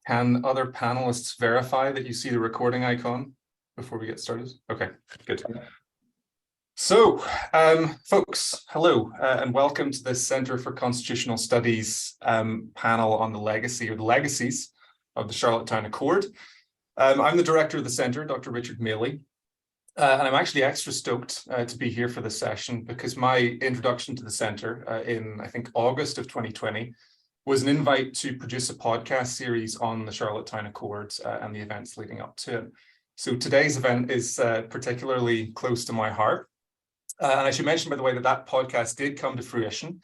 Can other panelists verify that you see the recording icon before we get started? Okay, good. So, folks, hello, and welcome to the Centre for Constitutional Studies panel on the legacy or the legacies of the Charlottetown Accord. I'm the director of the centre, Dr. Richard Maley, and I'm actually extra stoked to be here for this session because my introduction to the centre in, I think, August of 2020 was an invite to produce a podcast series on the Charlottetown Accord and the events leading up to it. So today's event is particularly close to my heart. And I should mention, by the way, that that podcast did come to fruition.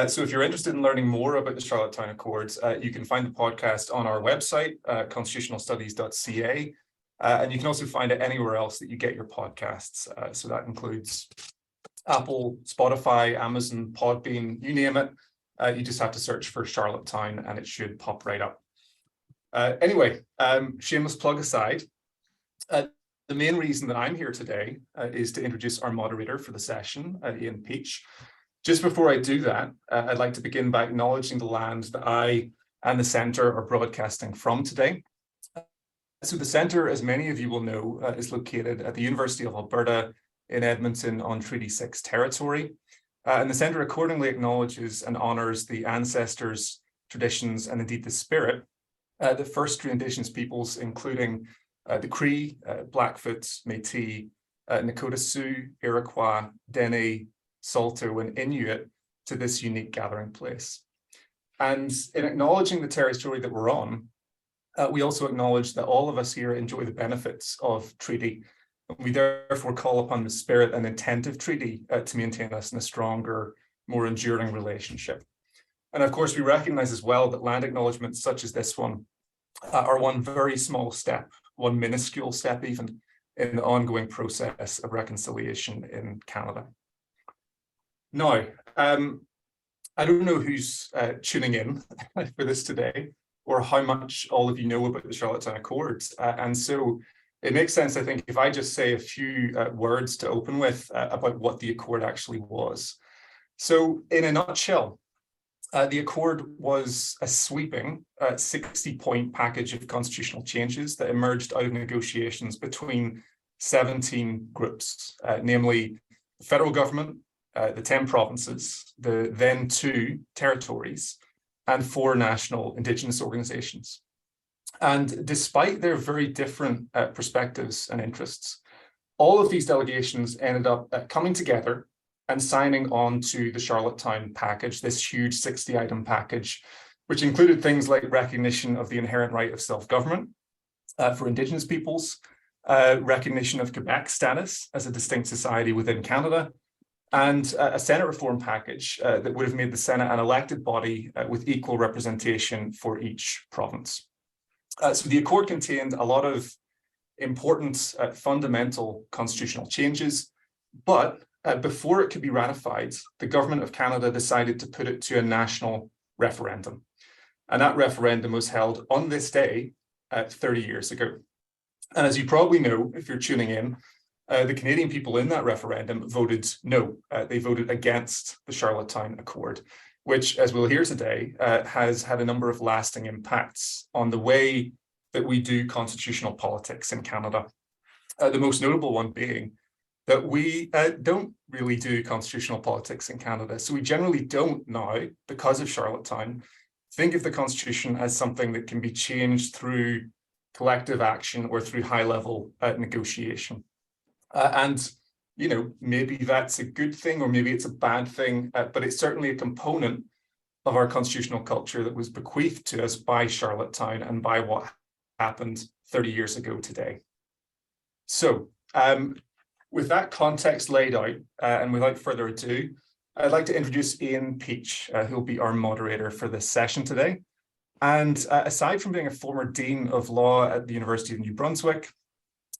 So if you're interested in learning more about the Charlottetown Accord, you can find the podcast on our website, constitutionalstudies.ca, and you can also find it anywhere else that you get your podcasts. So that includes Apple, Spotify, Amazon, Podbean, you name it. You just have to search for Charlottetown and it should pop right up. Anyway, shameless plug aside, the main reason that I'm here today is to introduce our moderator for the session, Ian Peach. Just before I do that, I'd like to begin by acknowledging the land that I and the centre are broadcasting from today. So the centre, as many of you will know, is located at the University of Alberta in Edmonton on Treaty 6 territory. And the centre accordingly acknowledges and honours the ancestors, traditions, and indeed the spirit the first three Indigenous peoples, including the Cree, Blackfoot, Métis, Nakota Sioux, Iroquois, Dene, Saulteaux, and Inuit to this unique gathering place. And in acknowledging the territory that we're on, we also acknowledge that all of us here enjoy the benefits of treaty. We therefore call upon the spirit and intent of treaty to maintain us in a stronger, more enduring relationship. And of course, we recognize as well that land acknowledgements such as this one are one very small step, one minuscule step even, in the ongoing process of reconciliation in Canada. Now, I don't know who's tuning in for this today or how much all of you know about the Charlottetown Accord. And so it makes sense, I think, if I just say a few words to open with about what the Accord actually was. So in a nutshell, the Accord was a sweeping 60-point package of constitutional changes that emerged out of negotiations between 17 groups, namely the federal government, the 10 provinces, the then 2 territories, and 4 national Indigenous organizations. And despite their very different perspectives and interests, all of these delegations ended up coming together and signing on to the Charlottetown package, this huge 60-item package, which included things like recognition of the inherent right of self-government for Indigenous peoples, recognition of Quebec status as a distinct society within Canada, and a Senate reform package that would have made the Senate an elected body with equal representation for each province. So the Accord contained a lot of important fundamental constitutional changes, but before it could be ratified, the Government of Canada decided to put it to a national referendum. And that referendum was held on this day 30 years ago. And as you probably know, if you're tuning in, the Canadian people in that referendum voted no. They voted against the Charlottetown Accord, which, as we'll hear today, has had a number of lasting impacts on the way that we do constitutional politics in Canada. The most notable one being that we don't really do constitutional politics in Canada. So we generally don't now, because of Charlottetown, think of the Constitution as something that can be changed through collective action or through high-level negotiation. And, you know, maybe that's a good thing or maybe it's a bad thing, but it's certainly a component of our constitutional culture that was bequeathed to us by Charlottetown and by what happened 30 years ago today. So with that context laid out, and without further ado, I'd like to introduce Ian Peach, who'll be our moderator for this session today. And aside from being a former Dean of Law at the University of New Brunswick,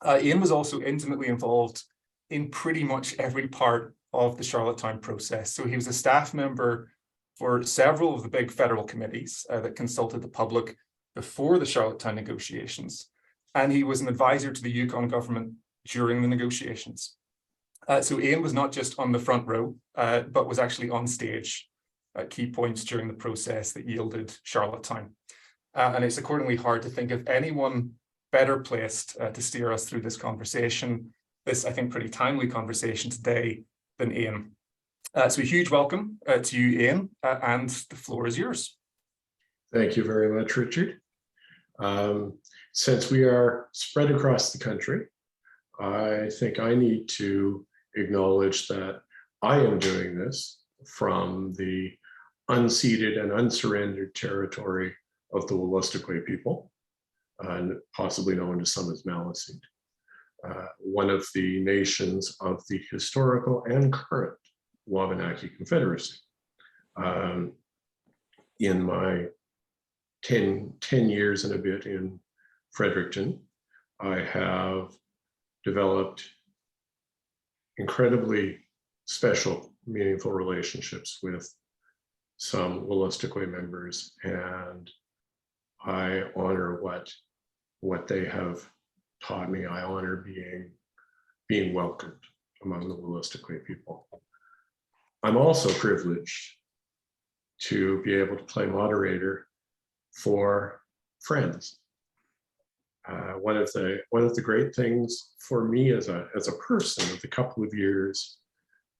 Ian was also intimately involved in pretty much every part of the Charlottetown process. So he was a staff member for several of the big federal committees that consulted the public before the Charlottetown negotiations. And he was an advisor to the Yukon government during the negotiations. So Ian was not just on the front row, but was actually on stage at key points during the process that yielded Charlottetown. and it's accordingly hard to think of anyone better placed to steer us through this conversation, this, I think, pretty timely conversation today, than Ian. So a huge welcome to you, Ian, and the floor is yours. Thank you very much, Richard. Since we are spread across the country, I think I need to acknowledge that I am doing this from the unceded and unsurrendered territory of the Wolastoqey people, and possibly known to some as Maliseet, one of the nations of the historical and current Wabanaki Confederacy. In my 10 years and a bit in Fredericton, I have developed incredibly special, meaningful relationships with some Wolastoqey members, and I honor what they have taught me. I honor being welcomed among the Wolastoqey people. I'm also privileged to be able to play moderator for friends. One of the great things for me as a person of the couple of years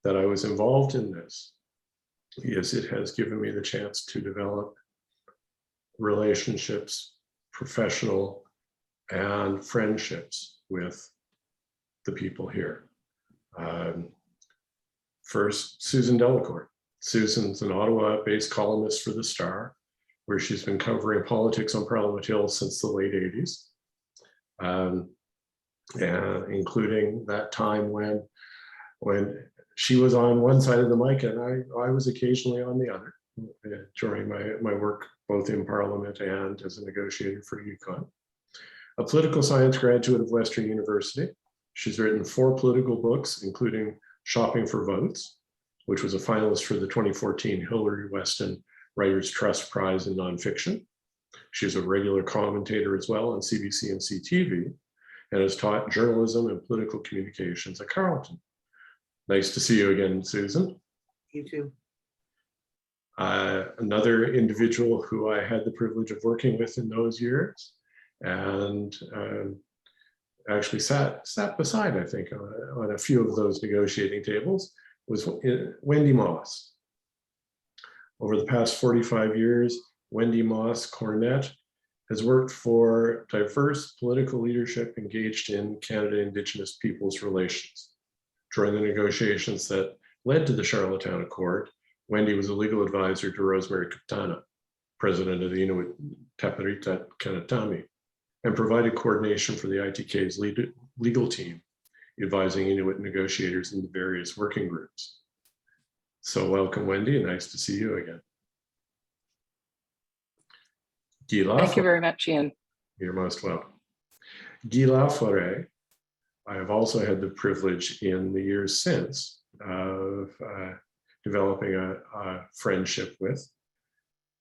that I was involved in this is it has given me the chance to develop relationships, professional and friendships with the people here. First, Susan Delacourt. Susan's an Ottawa-based columnist for The Star, where she's been covering politics on Parliament Hill since the late 80s, and including that time when she was on one side of the mic and I was occasionally on the other during my work both in Parliament and as a negotiator for Yukon. A political science graduate of Western University, she's written 4 political books, including Shopping for Votes, which was a finalist for the 2014 Hillary Weston Writers' Trust Prize in Nonfiction. She's a regular commentator as well on CBC and CTV, and has taught journalism and political communications at Carleton. Nice to see you again, Susan. You too. Another individual who I had the privilege of working with in those years, and actually sat beside, I think, on a few of those negotiating tables, was Wendy Moss. Over the past 45 years, Wendy Moss Cornett has worked for diverse political leadership engaged in Canada Indigenous peoples relations. During the negotiations that led to the Charlottetown Accord, Wendy was a legal advisor to Rosemary Kaptana, president of the Inuit Tapirita Kanatami, and provided coordination for the ITK's legal team, advising Inuit negotiators in the various working groups. So welcome, Wendy, and nice to see you again. Thank you very much, Ian. You're most welcome. Guy Laforêt, I have also had the privilege in the years since of developing a friendship with.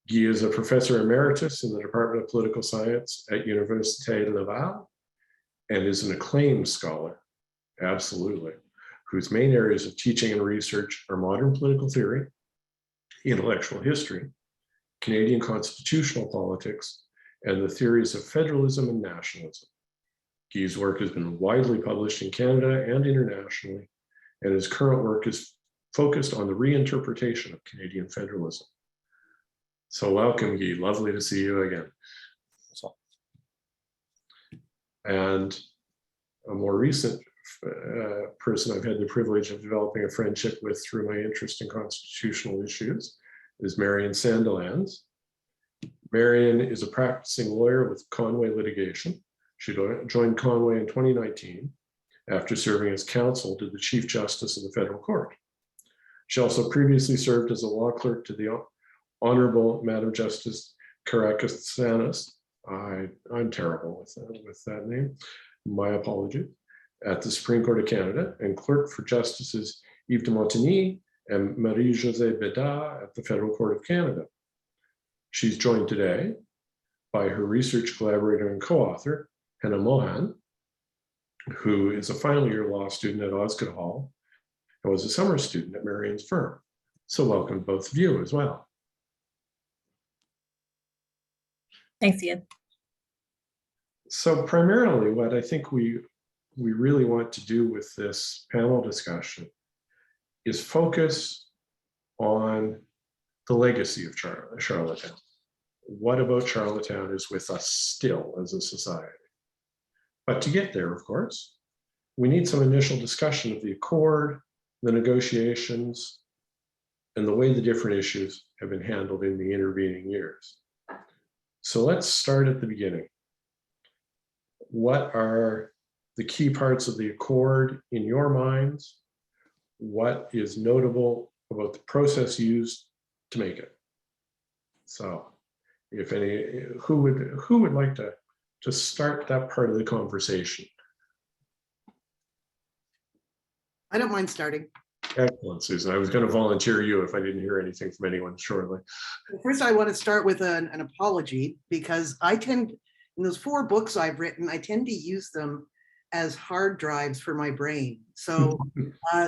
Guy is a professor emeritus in the Department of Political Science at Université Laval and is an acclaimed scholar, absolutely, whose main areas of teaching and research are modern political theory, intellectual history, Canadian constitutional politics, and the theories of federalism and nationalism. Guy's work has been widely published in Canada and internationally, and his current work is focused on the reinterpretation of Canadian federalism. So welcome, Guy. Lovely to see you again. And a more recent person I've had the privilege of developing a friendship with through my interest in constitutional issues is Marion Sandilands. Marion is a practicing lawyer with Conway Litigation. She joined Conway in 2019 after serving as counsel to the Chief Justice of the Federal Court. She also previously served as a law clerk to the Honorable Madam Justice Karakatsanis. I'm terrible with that name. My apologies. At the Supreme Court of Canada, and clerk for Justices Yves de Montigny and Marie-Josée Bédard at the Federal Court of Canada. She's joined today by her research collaborator and co-author, Hannah Mohan, who is a final year law student at Osgoode Hall and was a summer student at Marion's firm. So welcome both of you as well. Thanks, Ian. So primarily what I think we really want to do with this panel discussion is focus on the legacy of Charlottetown. What about Charlottetown is with us still as a society? But to get there, of course, we need some initial discussion of the Accord, the negotiations, and the way the different issues have been handled in the intervening years. So let's start at the beginning. What are the key parts of the Accord in your minds? What is notable about the process used to make it? So, if any, who would like to start that part of the conversation? I don't mind starting. Excellent, Susan. I was going to volunteer you if I didn't hear anything from anyone shortly. First, I want to start with an apology, because I tend, in those 4 books I've written, I tend to use them as hard drives for my brain. So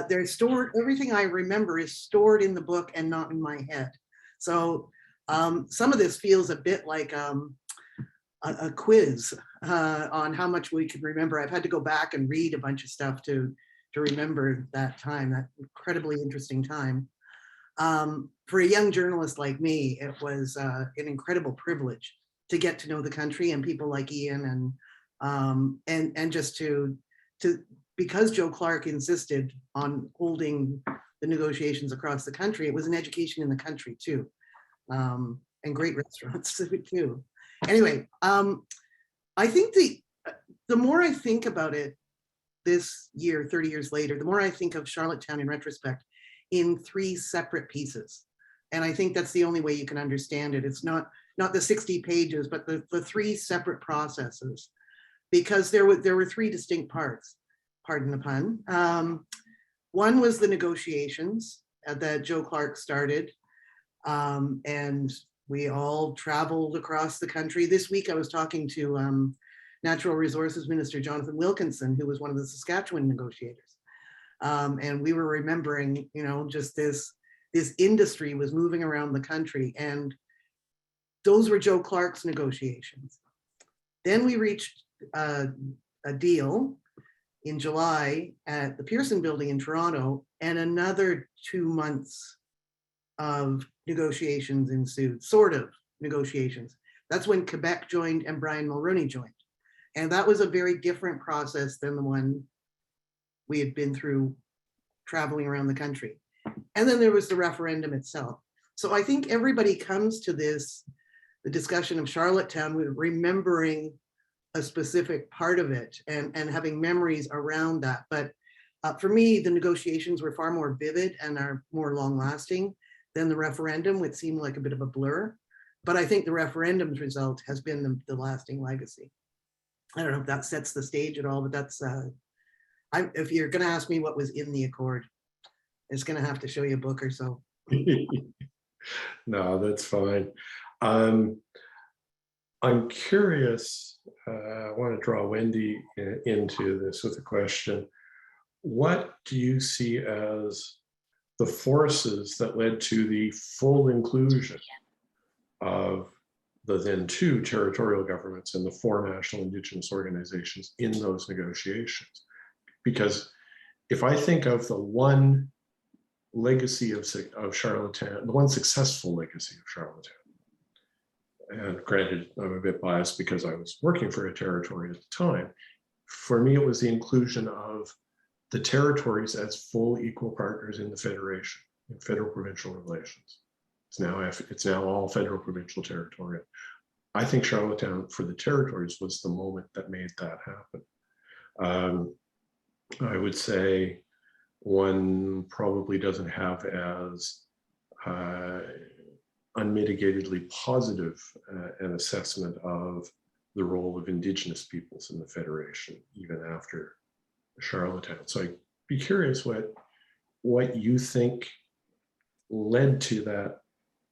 they're stored, everything I remember is stored in the book and not in my head. So some of this feels a bit like a quiz on how much we can remember. I've had to go back and read a bunch of stuff to remember that time, that incredibly interesting time. For a young journalist like me, it was an incredible privilege to get to know the country and people like Ian, and just to because Joe Clark insisted on holding the negotiations across the country, it was an education in the country too, and great restaurants too. Anyway, I think the more I think about it this year, 30 years later, the more I think of Charlottetown in retrospect in 3 separate pieces. And I think that's the only way you can understand it. It's not the 60 pages, but the 3 separate processes, because there were 3 distinct parts, pardon the pun. One was the negotiations that Joe Clark started, and we all traveled across the country. This week I was talking to Natural Resources Minister Jonathan Wilkinson, who was one of the Saskatchewan negotiators. And we were remembering, just this industry was moving around the country, and those were Joe Clark's negotiations. Then we reached a deal in July at the Pearson Building in Toronto, and another 2 months of negotiations ensued, sort of negotiations. That's when Quebec joined and Brian Mulroney joined. And that was a very different process than the one we had been through traveling around the country. And then there was the referendum itself. So I think everybody comes to the discussion of Charlottetown with remembering a specific part of it and having memories around that. But for me, the negotiations were far more vivid and are more long lasting than the referendum, which seemed like a bit of a blur. But I think the referendum's result has been the lasting legacy. I don't know if that sets the stage at all, but that's, if you're going to ask me what was in the Accord, it's going to have to show you a book or so. No, that's fine. I'm curious, I want to draw Wendy into this with a question. What do you see as the forces that led to the full inclusion of the then 2 territorial governments and the 4 national Indigenous organizations in those negotiations? Because if I think of the one legacy of Charlottetown, the one successful legacy of Charlottetown, and granted, I'm a bit biased because I was working for a territory at the time, for me, it was the inclusion of the territories as full equal partners in the Federation, in federal provincial relations. It's now all federal provincial territorial. I think Charlottetown for the territories was the moment that made that happen. I would say one probably doesn't have as unmitigatedly positive an assessment of the role of Indigenous peoples in the Federation, even after Charlottetown. So I'd be curious what you think led to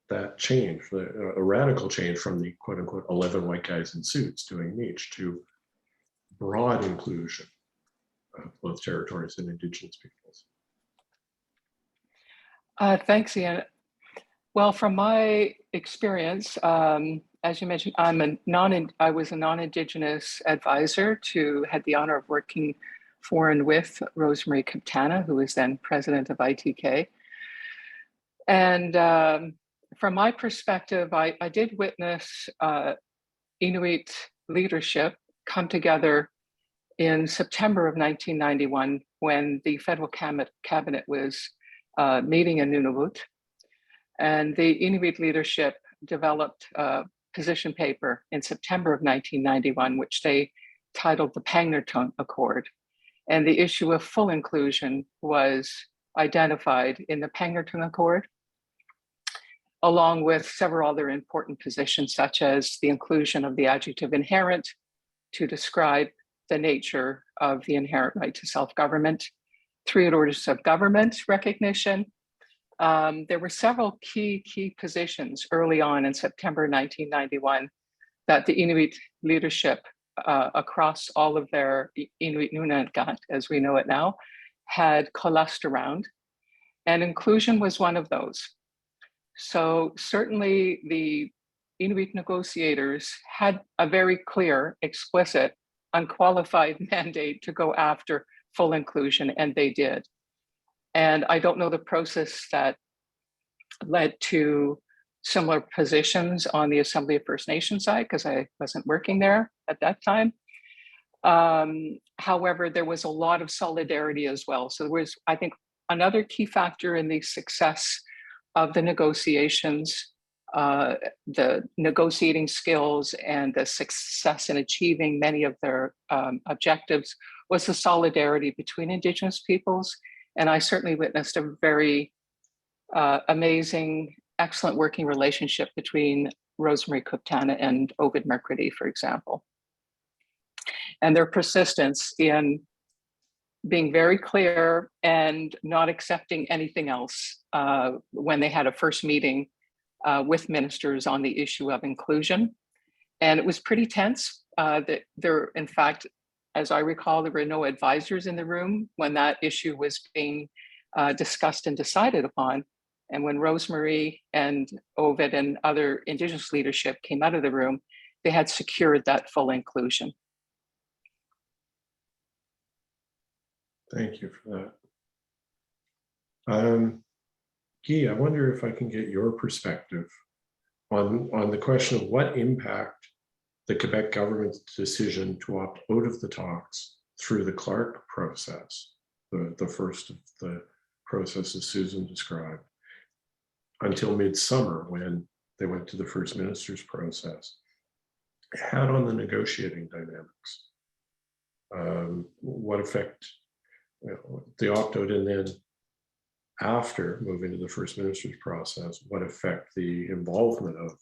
that change, a radical change from the quote unquote 11 white guys in suits doing niche to broad inclusion of both territories and Indigenous peoples. Thanks, Ian. Well, from my experience, as you mentioned, I was a non-Indigenous advisor had the honor of working for and with Rosemary Kaptana, who was then president of ITK. And from my perspective, I did witness Inuit leadership come together in September of 1991 when the federal cabinet was meeting in Nunavut. And the Inuit leadership developed a position paper in September of 1991, which they titled the Pangnirtung Accord. And the issue of full inclusion was identified in the Pangnirtung Accord, along with several other important positions, such as the inclusion of the adjective inherent to describe the nature of the inherent right to self-government, 3 orders of government recognition. There were several key positions early on in September 1991 that the Inuit leadership across all of their Inuit Nunavut, as we know it now, had coalesced around, and inclusion was one of those. So certainly the Inuit negotiators had a very clear, explicit, unqualified mandate to go after full inclusion, and they did. And I don't know the process that led to similar positions on the Assembly of First Nations side, because I wasn't working there at that time. However, there was a lot of solidarity as well. So there was, I think, another key factor in the success of the negotiations, the negotiating skills and the success in achieving many of their objectives was the solidarity between Indigenous peoples. And I certainly witnessed a very amazing, excellent working relationship between Rosemary Kaptana and Ovid Mercredi, for example. And their persistence in being very clear and not accepting anything else when they had a first meeting with ministers on the issue of inclusion. And it was pretty tense. In fact, as I recall, there were no advisors in the room when that issue was being discussed and decided upon. And when Rosemary and Ovid and other Indigenous leadership came out of the room, they had secured that full inclusion. Thank you for that. Guy, I wonder if I can get your perspective on the question of what impact the Quebec government's decision to opt out of the talks through the Clark process, the first of the processes Susan described, until midsummer when they went to the First Minister's process, had on the negotiating dynamics. What effect the opt-out, and then after moving to the First Minister's process, what effect the involvement of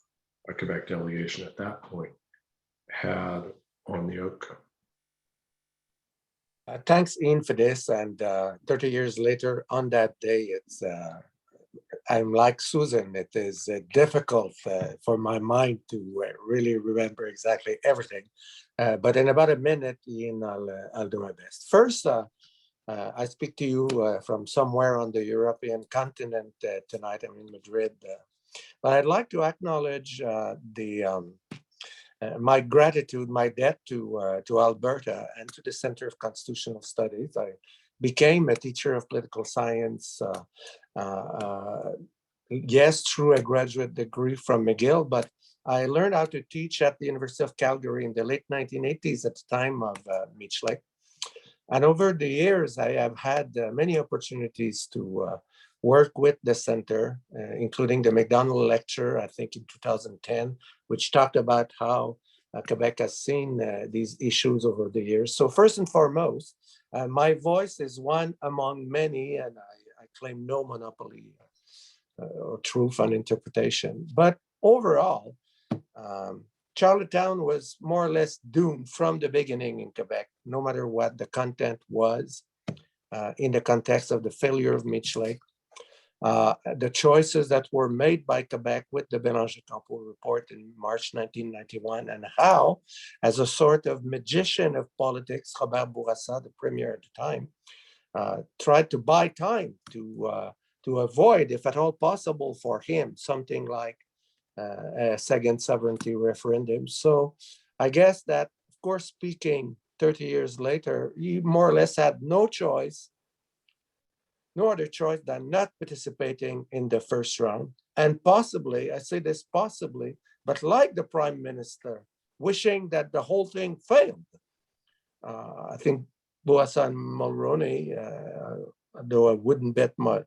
a Quebec delegation at that point had on the outcome. Thanks, Ian, for this. And 30 years later, on that day, I'm like Susan. It is difficult for my mind to really remember exactly everything. But in about a minute, Ian, I'll do my best. First, I speak to you from somewhere on the European continent tonight. I'm in Madrid. But I'd like to acknowledge my gratitude, my debt to Alberta and to the Center of Constitutional Studies. I became a teacher of political science, yes, through a graduate degree from McGill, but I learned how to teach at the University of Calgary in the late 1980s at the time of Meech Lake. And over the years, I have had many opportunities to work with the center, including the McDonald Lecture, I think in 2010, which talked about how Quebec has seen these issues over the years. So first and foremost, my voice is one among many, and I claim no monopoly or truth on interpretation. But overall, Charlottetown was more or less doomed from the beginning in Quebec, no matter what the content was in the context of the failure of Meech Lake. The choices that were made by Quebec with the Bélanger-Campeau report in March 1991, and how, as a sort of magician of politics, Robert Bourassa, the premier at the time, tried to buy time to to avoid, if at all possible for him, something like a second sovereignty referendum. So I guess that, of course, speaking 30 years later, he more or less had no other choice than not participating in the first round. And possibly, I say this possibly, but like the prime minister, wishing that the whole thing failed. I think Boassa and Mulroney, though I wouldn't bet my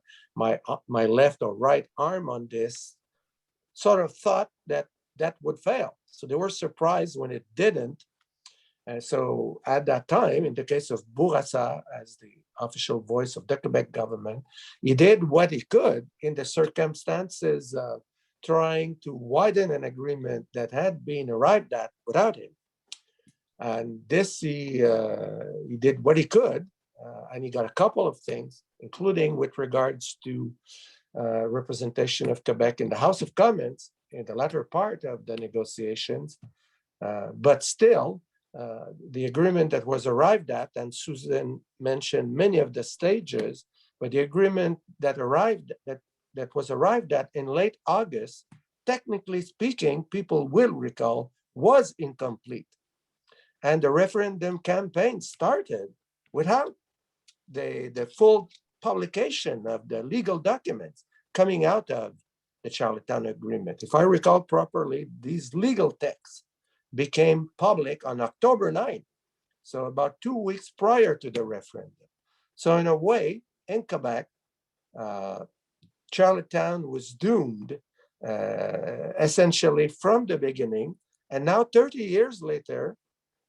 left or right arm on this, sort of thought that that would fail. So they were surprised when it didn't. And so at that time, in the case of Bourassa as the official voice of the Quebec government, he did what he could in the circumstances of trying to widen an agreement that had been arrived at without him. And this, he did what he could, and he got a couple of things, including with regards to representation of Quebec in the House of Commons in the latter part of the negotiations. But still, the agreement that was arrived at, and Susan mentioned many of the stages, but the agreement that was arrived at in late August, technically speaking, people will recall, was incomplete. And the referendum campaign started without the full publication of the legal documents coming out of the Charlottetown Agreement. If I recall properly, these legal texts became public on October 9th, so about 2 weeks prior to the referendum. So in a way, in Quebec, Charlottetown was doomed essentially from the beginning. And now 30 years later,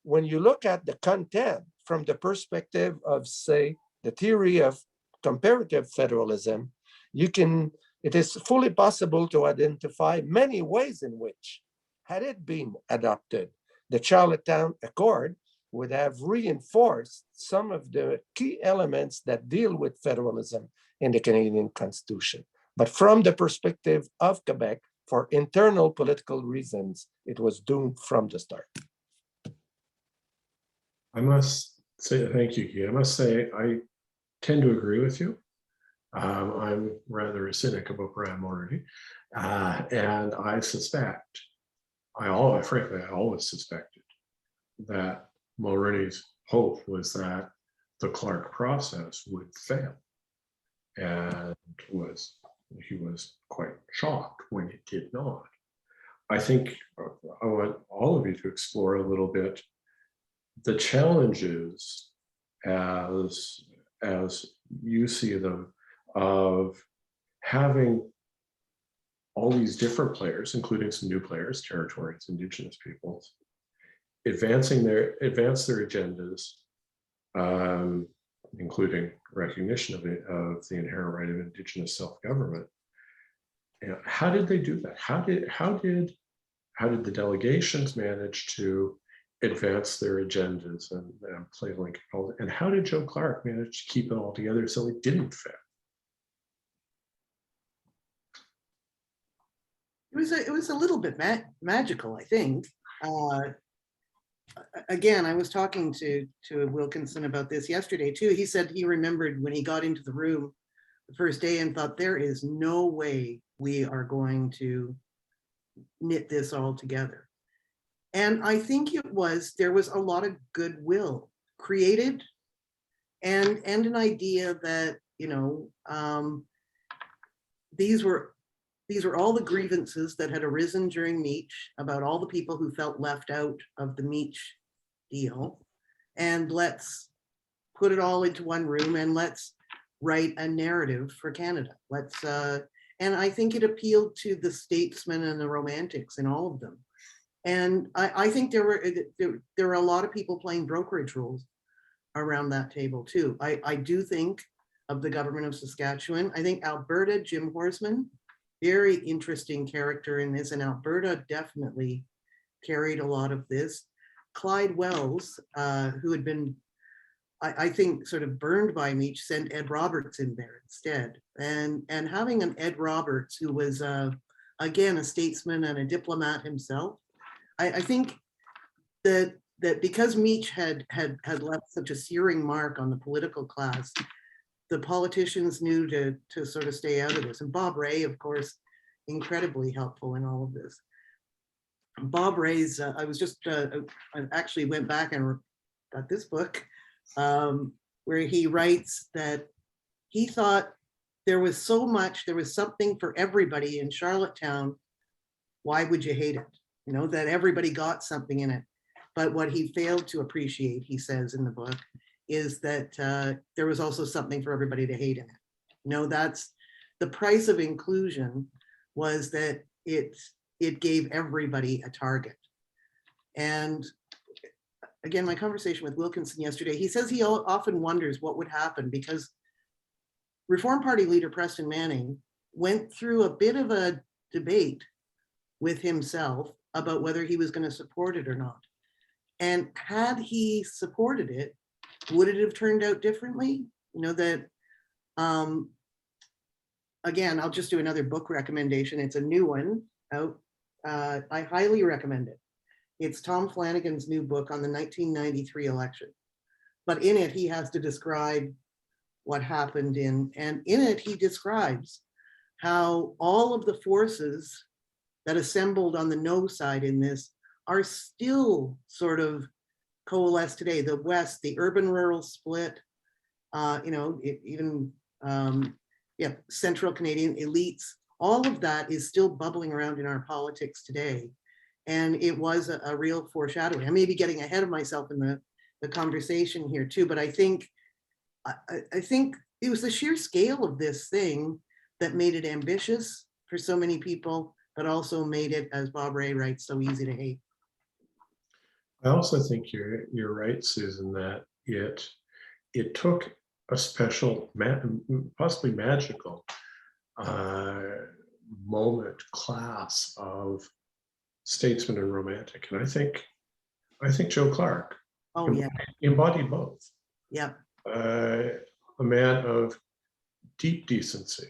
when you look at the content from the perspective of, say, the theory of comparative federalism, it is fully possible to identify many ways in which, had it been adopted, the Charlottetown Accord would have reinforced some of the key elements that deal with federalism in the Canadian Constitution. But from the perspective of Quebec, for internal political reasons, it was doomed from the start. I must say, thank you, Guy. I must say, I tend to agree with you. I'm rather a cynic about Brian Mulroney. And I suspect, frankly, I always suspected that Mulroney's hope was that the Clark process would fail. And he was quite shocked when it did not. I think I want all of you to explore a little bit the challenges as you see them of having all these different players, including some new players, territories, Indigenous peoples, advance their agendas, including recognition of the inherent right of Indigenous self-government. How did they do that? How did the delegations manage to advance their agendas and play Lincoln politics? And how did Joe Clark manage to keep it all together so it didn't fail? It was a little bit magical, I think. Again, I was talking to Wilkinson about this yesterday too. He said he remembered when he got into the room the first day and thought, there is no way we are going to knit this all together. And I think there was a lot of goodwill created and an idea that, these were all the grievances that had arisen during Meech about all the people who felt left out of the Meech deal. And let's put it all into one room and let's write a narrative for Canada. And I think it appealed to the statesmen and the romantics in all of them. And I think there were a lot of people playing brokerage roles around that table too. I do think of the government of Saskatchewan. I think Alberta, Jim Horsman, very interesting character in this, and Alberta definitely carried a lot of this. Clyde Wells, who had been, I think, sort of burned by Meech, sent Ed Roberts in there instead. And having an Ed Roberts, who was, again, a statesman and a diplomat himself, I think that because Meech had left such a searing mark on the political class, the politicians knew to sort of stay out of this. And Bob Ray, of course, incredibly helpful in all of this. Bob Ray's, I was just, I actually went back and got this book where he writes that he thought there was so much, there was something for everybody in Charlottetown. Why would you hate it? You know, that everybody got something in it. But what he failed to appreciate, he says in the book, is that there was also something for everybody to hate in it. You know, that's the price of inclusion, was that it gave everybody a target. And again, my conversation with Wilkinson yesterday, he says he often wonders what would happen, because Reform Party leader Preston Manning went through a bit of a debate with himself about whether he was going to support it or not. And had he supported it, would it have turned out differently? You know, that, again, I'll just do another book recommendation. It's a new one out. I highly recommend it. It's Tom Flanagan's new book on the 1993 election. But in it, he has to describe what happened and in it, he describes how all of the forces that assembled on the no side in this are still sort of coalesced today. The West, the urban-rural split, you know, even yeah, Central Canadian elites, all of that is still bubbling around in our politics today. And it was a real foreshadowing. I may be getting ahead of myself in the conversation here too, but I think it was the sheer scale of this thing that made it ambitious for so many people, but also made it, as Bob Ray writes, so easy to hate. I also think you're right, Susan, that it took a special, possibly magical moment, class of statesman and romantic, and I think Joe Clark embodied both. Yeah. A man of deep decency.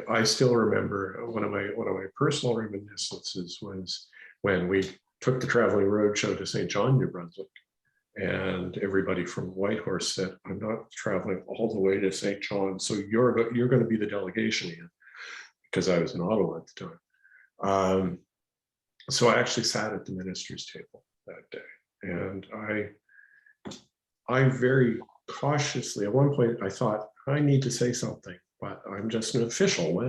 I still remember one of my personal reminiscences was when we took the traveling roadshow to St. John, New Brunswick, and everybody from Whitehorse said, "I'm not traveling all the way to St. John, so you're going to be the delegation, Ian," because I was in Ottawa at the time. So I actually sat at the minister's table that day, and I very cautiously, at one point, I thought, I need to say something, but I'm just an official.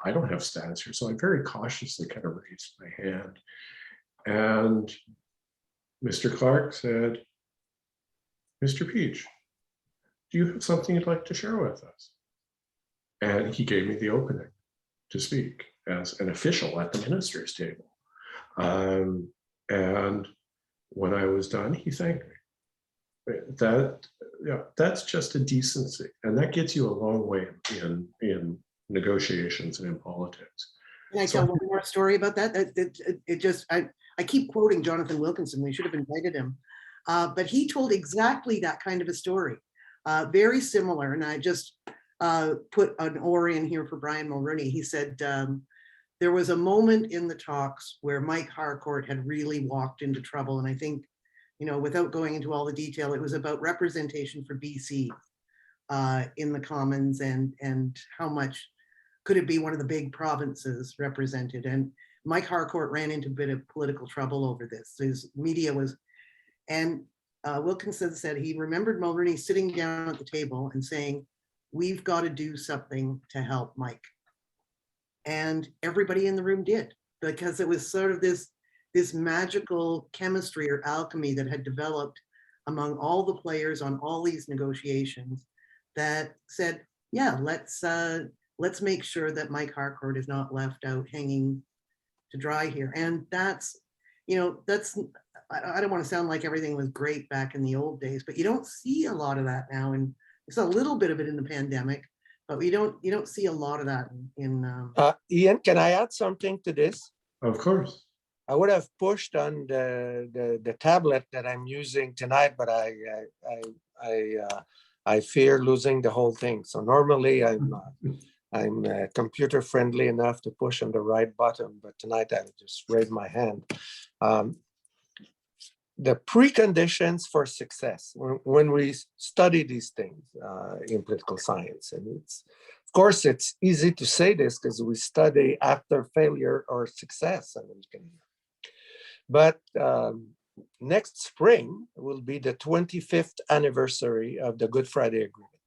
I don't have status here. So I very cautiously kind of raised my hand. And Mr. Clark said, "Mr. Peach, do you have something you'd like to share with us?" And he gave me the opening to speak as an official at the minister's table. And when I was done, he thanked me. That's just a decency, and that gets you a long way in negotiations and in politics. Can I tell one more story about that? I keep quoting Jonathan Wilkinson. We should have invited him, but he told exactly that kind of a story, very similar. And I just put an or in here for Brian Mulroney. He said there was a moment in the talks where Mike Harcourt had really walked into trouble, and I think, you know, without going into all the detail, it was about representation for BC in the Commons and how much could it be one of the big provinces represented. And Mike Harcourt ran into a bit of political trouble over this. His media was, and Wilkinson said he remembered Mulroney sitting down at the table and saying, "We've got to do something to help Mike." And everybody in the room did, because it was sort of this magical chemistry or alchemy that had developed among all the players on all these negotiations that said, yeah, let's make sure that Mike Harcourt is not left out hanging to dry here. And that's, you know, I don't want to sound like everything was great back in the old days, but you don't see a lot of that now. And it's a little bit of it in the pandemic, but you don't see a lot of that in Ian, can I add something to this? Of course. I would have pushed on the tablet that I'm using tonight, but I fear losing the whole thing. So normally I'm computer friendly enough to push on the right button, but tonight I just raised my hand. the preconditions for success when we study these things in political science. And of course, it's easy to say this because we study after failure or success. But next spring will be the 25th anniversary of the Good Friday Agreement.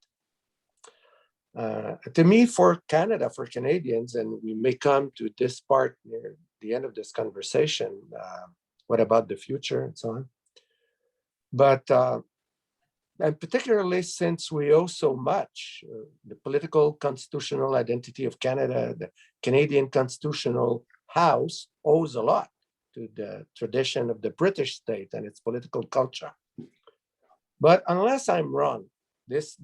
To me, for Canada, for Canadians, and we may come to this part near the end of this conversation, what about the future and so on. But, and particularly since we owe so much, the political constitutional identity of Canada, the Canadian Constitutional House owes a lot to the tradition of the British state and its political culture. But unless I'm wrong, this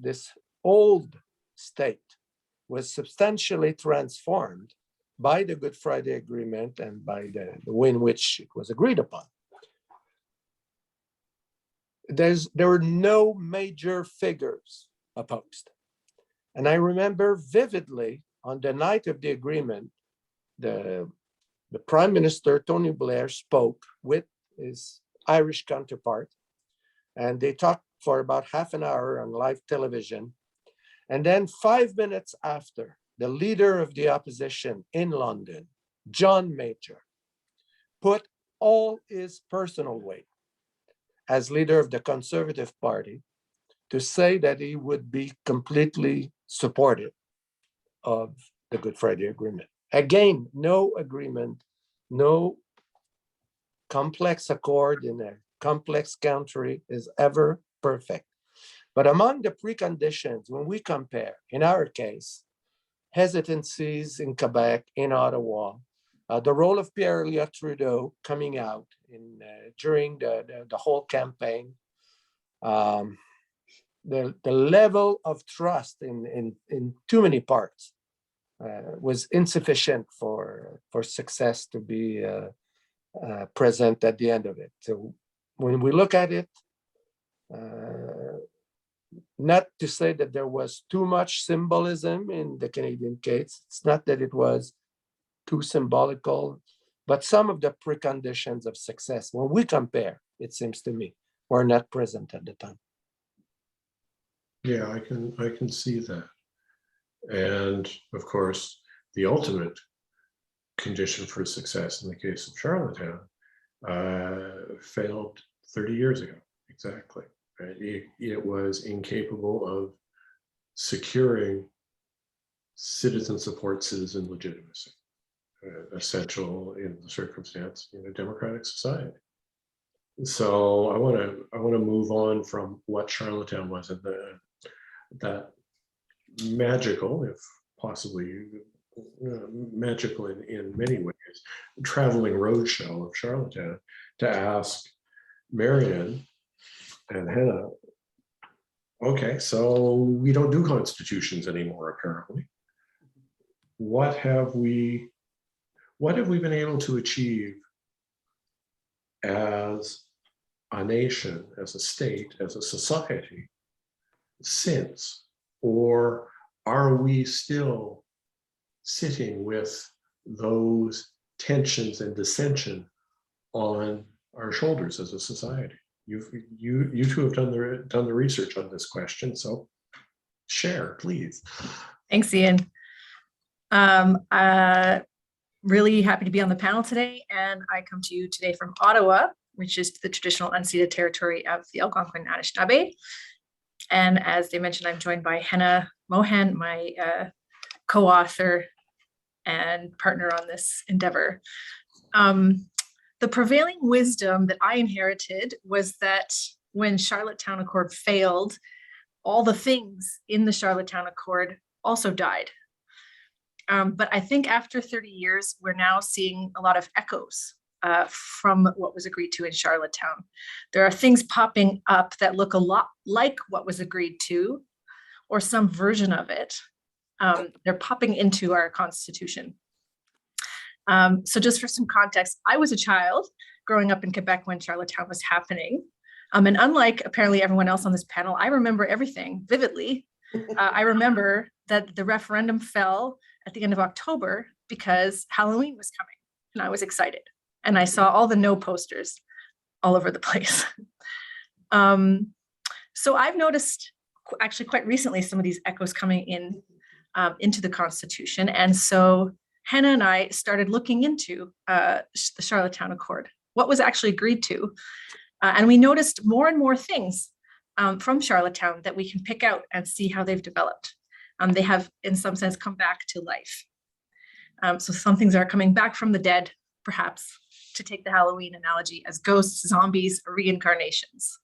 old state was substantially transformed by the Good Friday Agreement and by the way in which it was agreed upon. There were no major figures opposed. And I remember vividly on the night of the agreement, the Prime Minister, Tony Blair, spoke with his Irish counterpart, and they talked for about half an hour on live television. And then 5 minutes after, the leader of the opposition in London, John Major, put all his personal weight as leader of the Conservative Party to say that he would be completely supportive of the Good Friday Agreement. Again, no agreement, no complex accord in a complex country is ever perfect. But among the preconditions, when we compare, in our case, hesitancies in Quebec, in Ottawa, the role of Pierre Elliott Trudeau coming out during the whole campaign, the level of trust in too many parts was insufficient for success to be present at the end of it. So when we look at it, not to say that there was too much symbolism in the Canadian case. It's not that it was too symbolical, but some of the preconditions of success, when we compare, it seems to me, were not present at the time. Yeah, I can see that. And of course, the ultimate condition for success in the case of Charlottetown failed 30 years ago, exactly. It was incapable of securing citizen support, citizen legitimacy, essential in the circumstance in a democratic society. So I want to move on from what Charlottetown was and that magical, if possibly magical in many ways, traveling roadshow of Charlottetown, to ask Marion and Hannah, okay, so we don't do constitutions anymore, apparently. What have we been able to achieve as a nation, as a state, as a society since? Or are we still sitting with those tensions and dissension on our shoulders as a society? You two have done the research on this question, so share, please. Thanks, Ian. Really happy to be on the panel today, and I come to you today from Ottawa, which is the traditional unceded territory of the Algonquin Anishinaabe. And as they mentioned, I'm joined by Hannah Mohan, my co-author and partner on this endeavor. The prevailing wisdom that I inherited was that when Charlottetown Accord failed, all the things in the Charlottetown Accord also died. But I think after 30 years, we're now seeing a lot of echoes from what was agreed to in Charlottetown. There are things popping up that look a lot like what was agreed to, or some version of it. They're popping into our Constitution. So just for some context, I was a child growing up in Quebec when Charlottetown was happening. And unlike apparently everyone else on this panel, I remember everything vividly. I remember that the referendum fell at the end of October because Halloween was coming and I was excited. And I saw all the no posters. all over the place. So I've noticed actually quite recently some of these echoes coming in into the Constitution. And so Hannah and I started looking into the Charlottetown Accord, what was actually agreed to. And we noticed more and more things from Charlottetown that we can pick out and see how they've developed. They have, in some sense, come back to life. So some things are coming back from the dead, perhaps, to take the Halloween analogy, as ghosts, zombies, or reincarnations.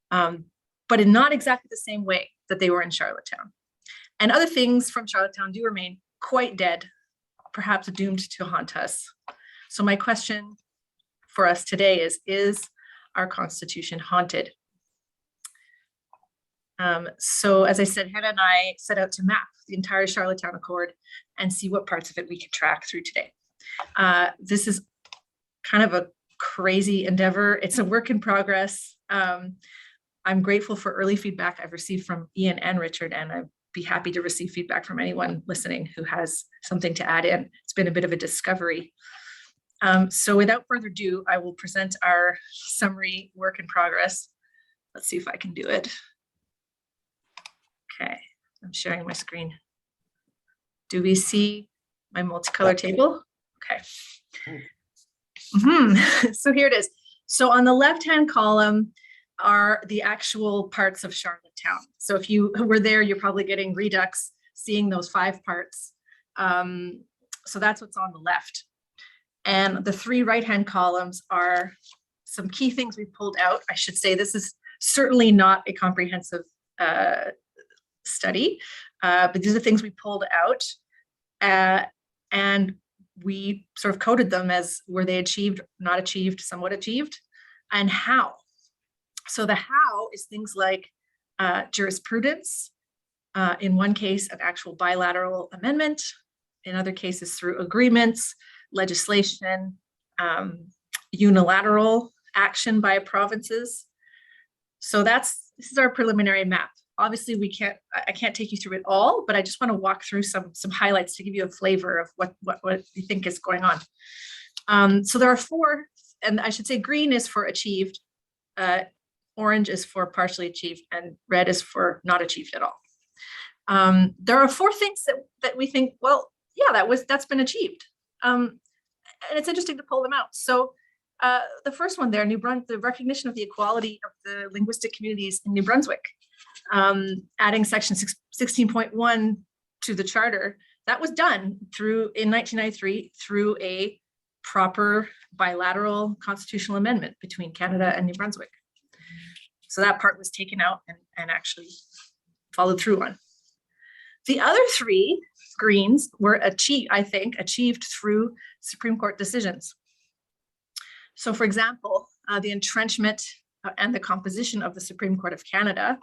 But in not exactly the same way that they were in Charlottetown. And other things from Charlottetown do remain quite dead, perhaps doomed to haunt us. So my question for us today is our Constitution haunted? So as I said, Hannah and I set out to map the entire Charlottetown Accord and see what parts of it we could track through today. This is kind of a crazy endeavor. It's a work in progress. I'm grateful for early feedback I've received from Ian and Richard, and I'd be happy to receive feedback from anyone listening who has something to add in. It's been a bit of a discovery. So without further ado, I will present our summary work in progress. Let's see if I can do it. Okay, I'm sharing my screen. Do we see my multicolor table? Okay. So here it is. So on the left-hand column are the actual parts of Charlottetown. So if you were there, you're probably getting redux, seeing those 5 parts. So that's what's on the left. And the 3 right-hand columns are some key things we pulled out. I should say this is certainly not a comprehensive study, but these are things we pulled out, and we sort of coded them as were they achieved, not achieved, somewhat achieved, and how. So the how is things like jurisprudence, in one case an actual bilateral amendment, in other cases through agreements, legislation, unilateral action by provinces. So this is our preliminary map. Obviously, I can't take you through it all, but I just want to walk through some highlights to give you a flavor of what you think is going on. So there are 4, and I should say green is for achieved, orange is for partially achieved, and red is for not achieved at all. There are 4 things that we think, well, yeah, that's been achieved. And it's interesting to pull them out. So the first one there, the recognition of the equality of the linguistic communities in New Brunswick. Adding section 16.1 to the charter, that was done in 1993 through a proper bilateral constitutional amendment between Canada and New Brunswick. So that part was taken out and actually followed through on. The other 3 greens were achieved through Supreme Court decisions. So for example, the entrenchment and the composition of the Supreme Court of Canada,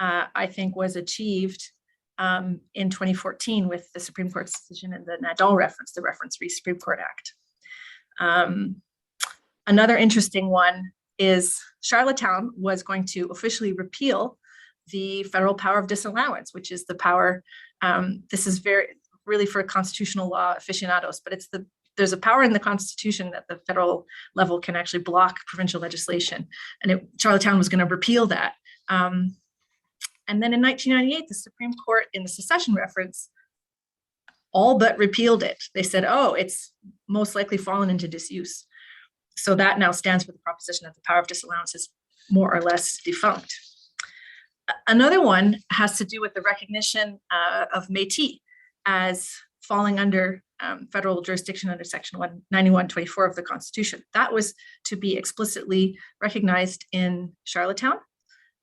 I think was achieved in 2014 with the Supreme Court's decision in the Nadal reference, the Reference Free Supreme Court Act. Another interesting one is Charlottetown was going to officially repeal the federal power of disallowance, which is the power, this is really for constitutional law aficionados, but there's a power in the Constitution that the federal level can actually block provincial legislation. And Charlottetown was going to repeal that. And then in 1998, the Supreme Court in the secession reference all but repealed it. They said, oh, it's most likely fallen into disuse. So that now stands for the proposition that the power of disallowance is more or less defunct. Another one has to do with the recognition of Métis as falling under federal jurisdiction under section 9124 of the Constitution. That was to be explicitly recognized in Charlottetown.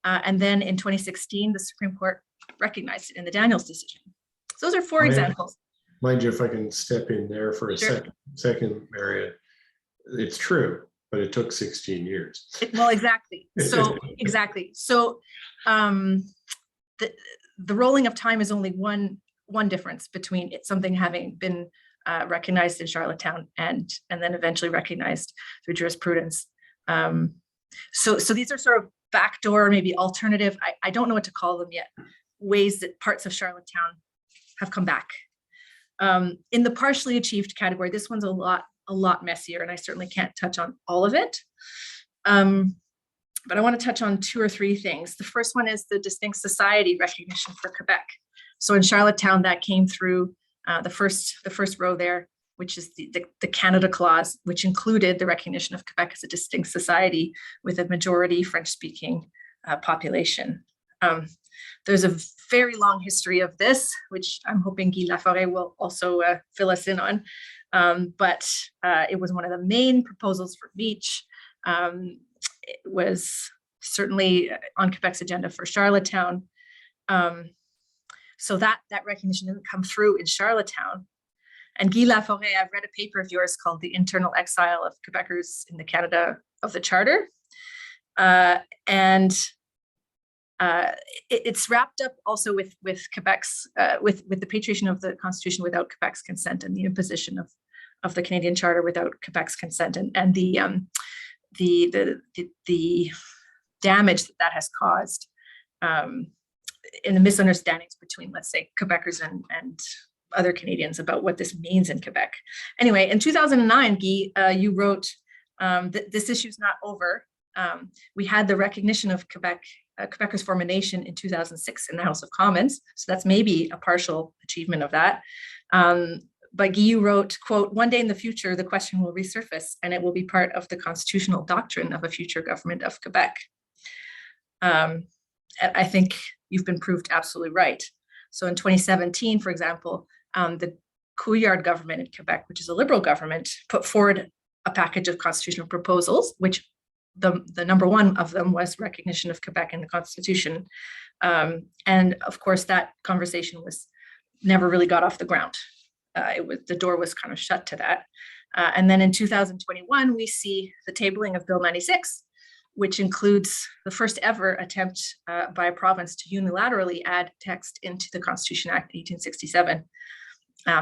And then in 2016, the Supreme Court recognized it in the Daniels decision. So those are 4 examples. Mind you, if I can step in there for a second, Marion, it's true, but it took 16 years. Well, exactly. So exactly. So the rolling of time is only one difference between something having been recognized in Charlottetown and then eventually recognized through jurisprudence. So these are sort of backdoor, maybe alternative, I don't know what to call them yet, ways that parts of Charlottetown have come back. In the partially achieved category, this one's a lot messier, and I certainly can't touch on all of it. But I want to touch on 2 or 3 things. The first one is the distinct society recognition for Quebec. So in Charlottetown, that came through the first row there, which is the Canada Clause, which included the recognition of Quebec as a distinct society with a majority French-speaking population. There's a very long history of this, which I'm hoping Guy Laforêt will also fill us in on. But it was one of the main proposals for Beach. It was certainly on Quebec's agenda for Charlottetown. So that recognition didn't come through in Charlottetown. And Guy Laforêt, I've read a paper of yours called The Internal Exile of Quebecers in the Canada of the Charter. It's wrapped up also with Quebec's, with the patriation of the Constitution without Quebec's consent and the imposition of the Canadian Charter without Quebec's consent, and the damage that has caused in the misunderstandings between, let's say, Quebecers and other Canadians about what this means in Quebec. Anyway, in 2009, Guy, you wrote, this issue's not over. We had the recognition of Quebecers form a nation in 2006 in the House of Commons. So that's maybe a partial achievement of that. But Guy, you wrote, quote, "One day in the future, the question will resurface and it will be part of the constitutional doctrine of a future government of Quebec." And I think you've been proved absolutely right. So in 2017, for example, the Couillard government in Quebec, which is a Liberal government, put forward a package of constitutional proposals, which the number one of them was recognition of Quebec in the Constitution. And of course, that conversation never really got off the ground. The door was kind of shut to that. And then in 2021, we see the tabling of Bill 96, which includes the first ever attempt by a province to unilaterally add text into the Constitution Act 1867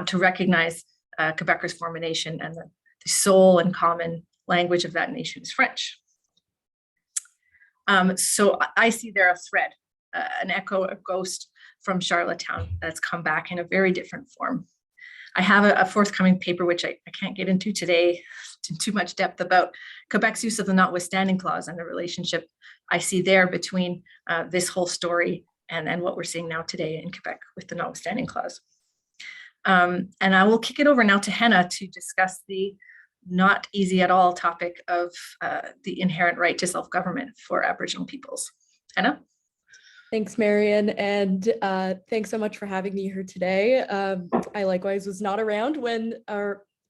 to recognize Quebecers form a nation, and the sole and common language of that nation is French. So I see there a thread, an echo, a ghost from Charlottetown that's come back in a very different form. I have a forthcoming paper, which I can't get into today in too much depth, about Quebec's use of the notwithstanding clause and the relationship I see there between this whole story and what we're seeing now today in Quebec with the notwithstanding clause. And I will kick it over now to Henna to discuss the not easy at all topic of the inherent right to self-government for Aboriginal peoples. Henna? Thanks, Marion, and thanks so much for having me here today. I likewise was not around when,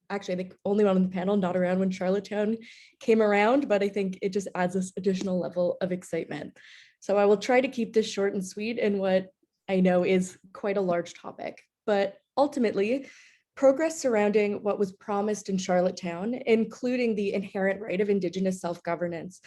actually I think only one on the panel, not around when Charlottetown came around, but I think it just adds this additional level of excitement. So I will try to keep this short and sweet in what I know is quite a large topic, but ultimately, progress surrounding what was promised in Charlottetown, including the inherent right of Indigenous self-governance,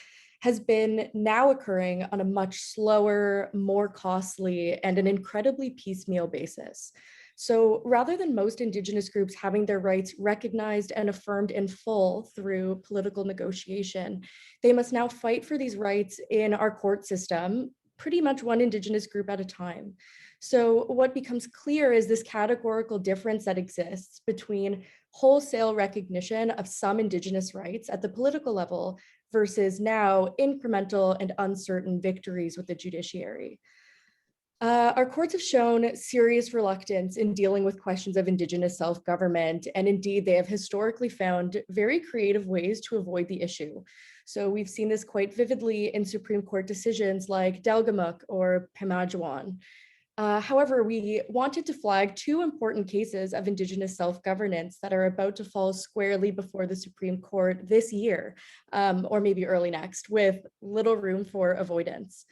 has been now occurring on a much slower, more costly, and an incredibly piecemeal basis. So rather than most Indigenous groups having their rights recognized and affirmed in full through political negotiation, they must now fight for these rights in our court system, pretty much one Indigenous group at a time. So what becomes clear is this categorical difference that exists between wholesale recognition of some Indigenous rights at the political level versus now incremental and uncertain victories with the judiciary. Our courts have shown serious reluctance in dealing with questions of Indigenous self-government, and indeed they have historically found very creative ways to avoid the issue. So we've seen this quite vividly in Supreme Court decisions like Delgamuukw or Pimaginawan. However, we wanted to flag 2 important cases of Indigenous self-governance that are about to fall squarely before the Supreme Court this year, or maybe early next, with little room for avoidance.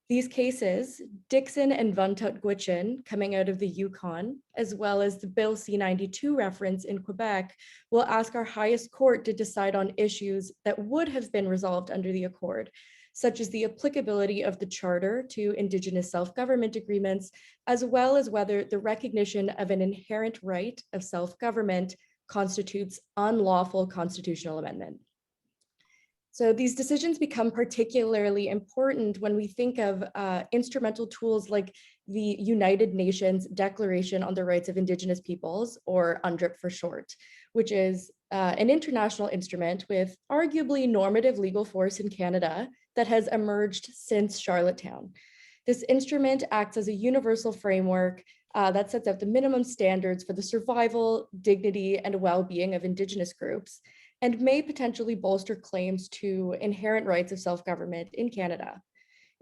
These cases, Dixon and Vuntut-Gwitchin, coming out of the Yukon, as well as the Bill C-92 reference in Quebec, will ask our highest court to decide on issues that would have been resolved under the Accord, such as the applicability of the Charter to Indigenous self-government agreements, as well as whether the recognition of an inherent right of self-government constitutes unlawful constitutional amendment. So these decisions become particularly important when we think of instrumental tools like the United Nations Declaration on the Rights of Indigenous Peoples, or UNDRIP for short, which is an international instrument with arguably normative legal force in Canada that has emerged since Charlottetown. This instrument acts as a universal framework that sets out the minimum standards for the survival, dignity, and well-being of Indigenous groups, and may potentially bolster claims to inherent rights of self-government in Canada.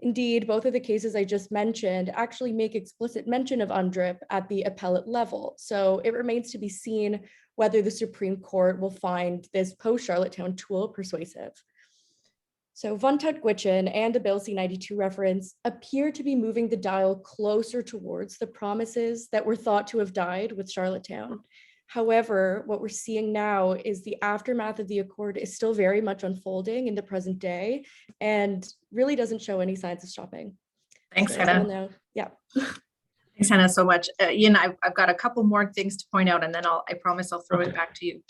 Indeed, both of the cases I just mentioned actually make explicit mention of UNDRIP at the appellate level, so it remains to be seen whether the Supreme Court will find this post-Charlottetown tool persuasive. So Vuntut Gwitchin and the Bill C-92 reference appear to be moving the dial closer towards the promises that were thought to have died with Charlottetown. However, what we're seeing now is the aftermath of the Accord is still very much unfolding in the present day and really doesn't show any signs of stopping. Thanks, So Hannah. yeah. Thanks, Hannah, so much. Ian, I've got a couple more things to point out, and then I promise I'll throw it back to you.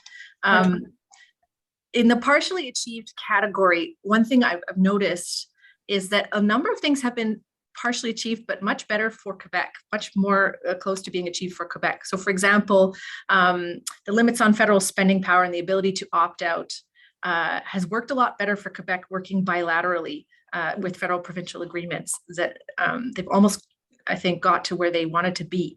In the partially achieved category, one thing I've noticed is that a number of things have been partially achieved, but much better for Quebec, much more close to being achieved for Quebec. So for example, the limits on federal spending power and the ability to opt out has worked a lot better for Quebec, working bilaterally with federal provincial agreements that they've almost, I think, got to where they wanted to be.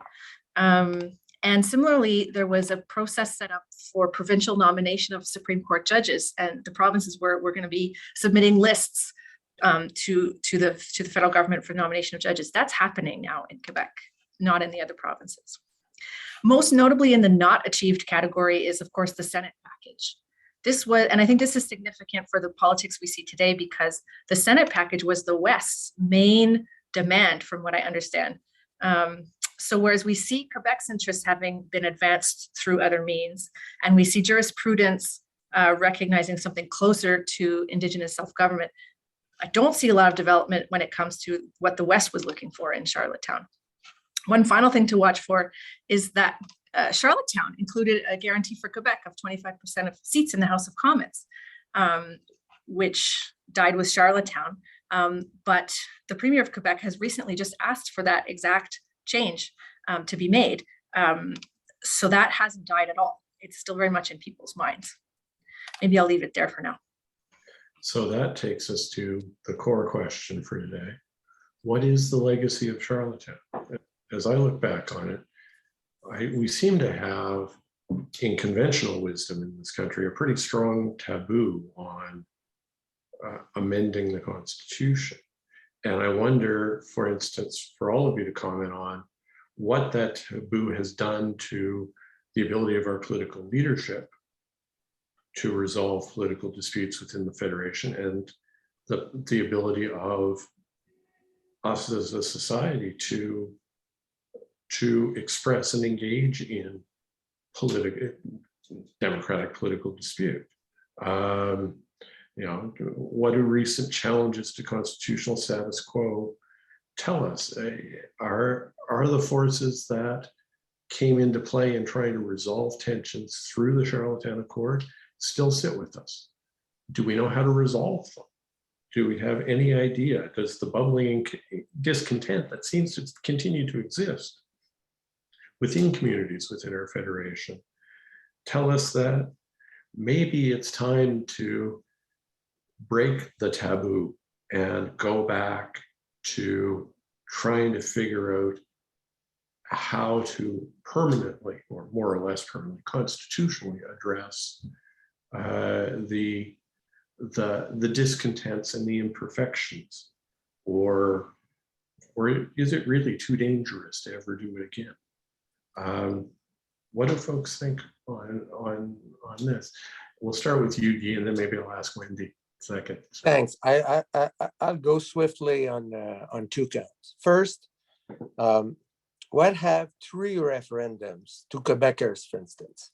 And similarly, there was a process set up for provincial nomination of Supreme Court judges, and the provinces were going to be submitting lists to the federal government for nomination of judges. That's happening now in Quebec, not in the other provinces. Most notably in the not achieved category is, of course, the Senate package. This was, and I think this is significant for the politics we see today, because the Senate package was the West's main demand, from what I understand. So whereas we see Quebec's interests having been advanced through other means, and we see jurisprudence recognizing something closer to Indigenous self-government, I don't see a lot of development when it comes to what the West was looking for in Charlottetown. One final thing to watch for is that Charlottetown included a guarantee for Quebec of 25% of seats in the House of Commons, which died with Charlottetown. But the Premier of Quebec has recently just asked for that exact change to be made. So that hasn't died at all. It's still very much in people's minds. Maybe I'll leave it there for now. So that takes us to the core question for today. What is the legacy of Charlottetown? As I look back on it, we seem to have, in conventional wisdom in this country, a pretty strong taboo on amending the Constitution. And I wonder, for instance, for all of you to comment on what that taboo has done to the ability of our political leadership to resolve political disputes within the Federation, and the ability of us as a society to express and engage in democratic political dispute. What do recent challenges to constitutional status quo tell us? Are the forces that came into play in trying to resolve tensions through the Charlottetown Accord still sit with us? Do we know how to resolve them? Do we have any idea? Does the bubbling discontent that seems to continue to exist within communities within our Federation tell us that maybe it's time to break the taboo and go back to trying to figure out how to permanently, or more or less permanently, constitutionally address the discontents and the imperfections, or is it really too dangerous to ever do it again? What do folks think on this? We'll start with you, Guy, and then maybe I'll ask Wendy second. Thanks. I'll go swiftly on two counts. First, what have three referendums to Quebecers, for instance,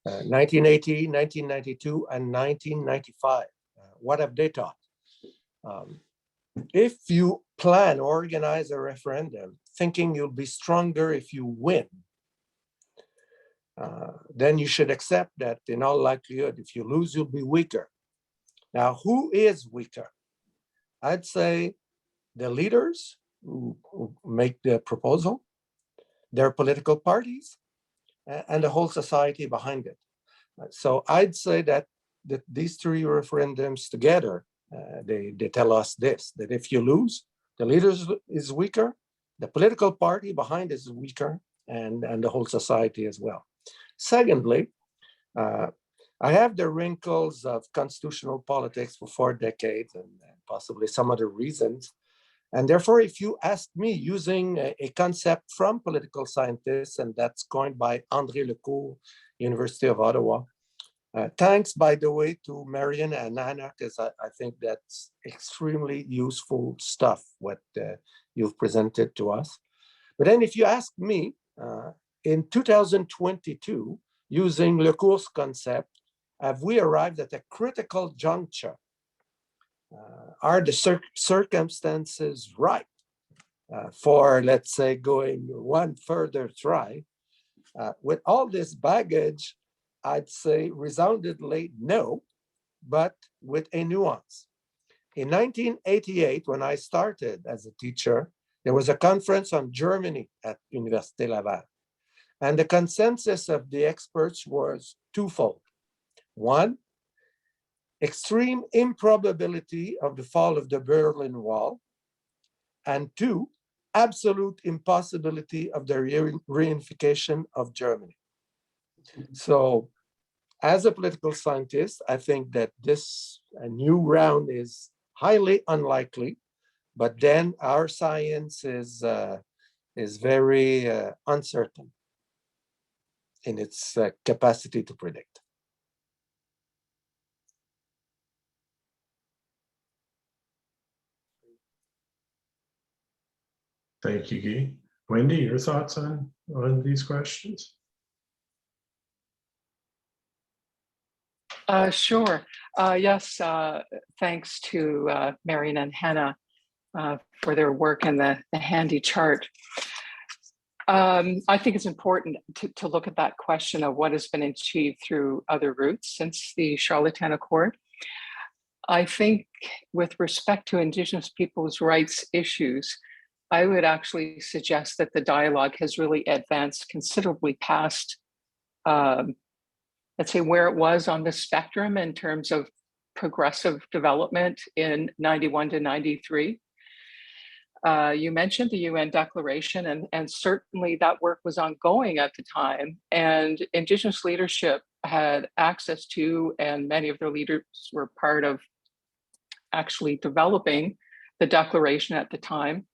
1980, 1992, and 1995? What have they taught? If you plan or organize a referendum thinking you'll be stronger if you win, then you should accept that in all likelihood, if you lose, you'll be weaker. Now, who is weaker? I'd say the leaders who make the proposal, their political parties, and the whole society behind it. So I'd say that these three referendums together, they tell us this, that if you lose, the leader is weaker, the political party behind is weaker, and the whole society as well. Secondly, I have the wrinkles of constitutional politics for 4 decades and possibly some other reasons. And therefore, if you ask me, using a concept from political scientists, and that's coined by André Lecourt, University of Ottawa. Thanks, by the way, to Marion and Anna, because I think that's extremely useful stuff, what you've presented to us. But then if you ask me, in 2022, using Lecourt's concept, have we arrived at a critical juncture? Are the circumstances right for, let's say, going one further try? With all this baggage, I'd say resoundingly no, but with a nuance. In 1988, when I started as a teacher, there was a conference on Germany at Université Laval. And the consensus of the experts was twofold. One, extreme improbability of the fall of the Berlin Wall. And two, absolute impossibility of the reunification of Germany. So as a political scientist, I think that this new round is highly unlikely, but then our science is very uncertain in its capacity to predict. Thank you, Guy. Wendy, your thoughts on these questions? Sure. Yes, thanks to Marion and Hannah for their work and the handy chart. I think it's important to look at that question of what has been achieved through other routes since the Charlottetown Accord. I think with respect to Indigenous peoples' rights issues, I would actually suggest that the dialogue has really advanced considerably past, let's say, where it was on the spectrum in terms of progressive development in 91 to 93. You mentioned the UN Declaration, and certainly that work was ongoing at the time, and Indigenous leadership had access to, and many of their leaders were part of actually developing the declaration at the time.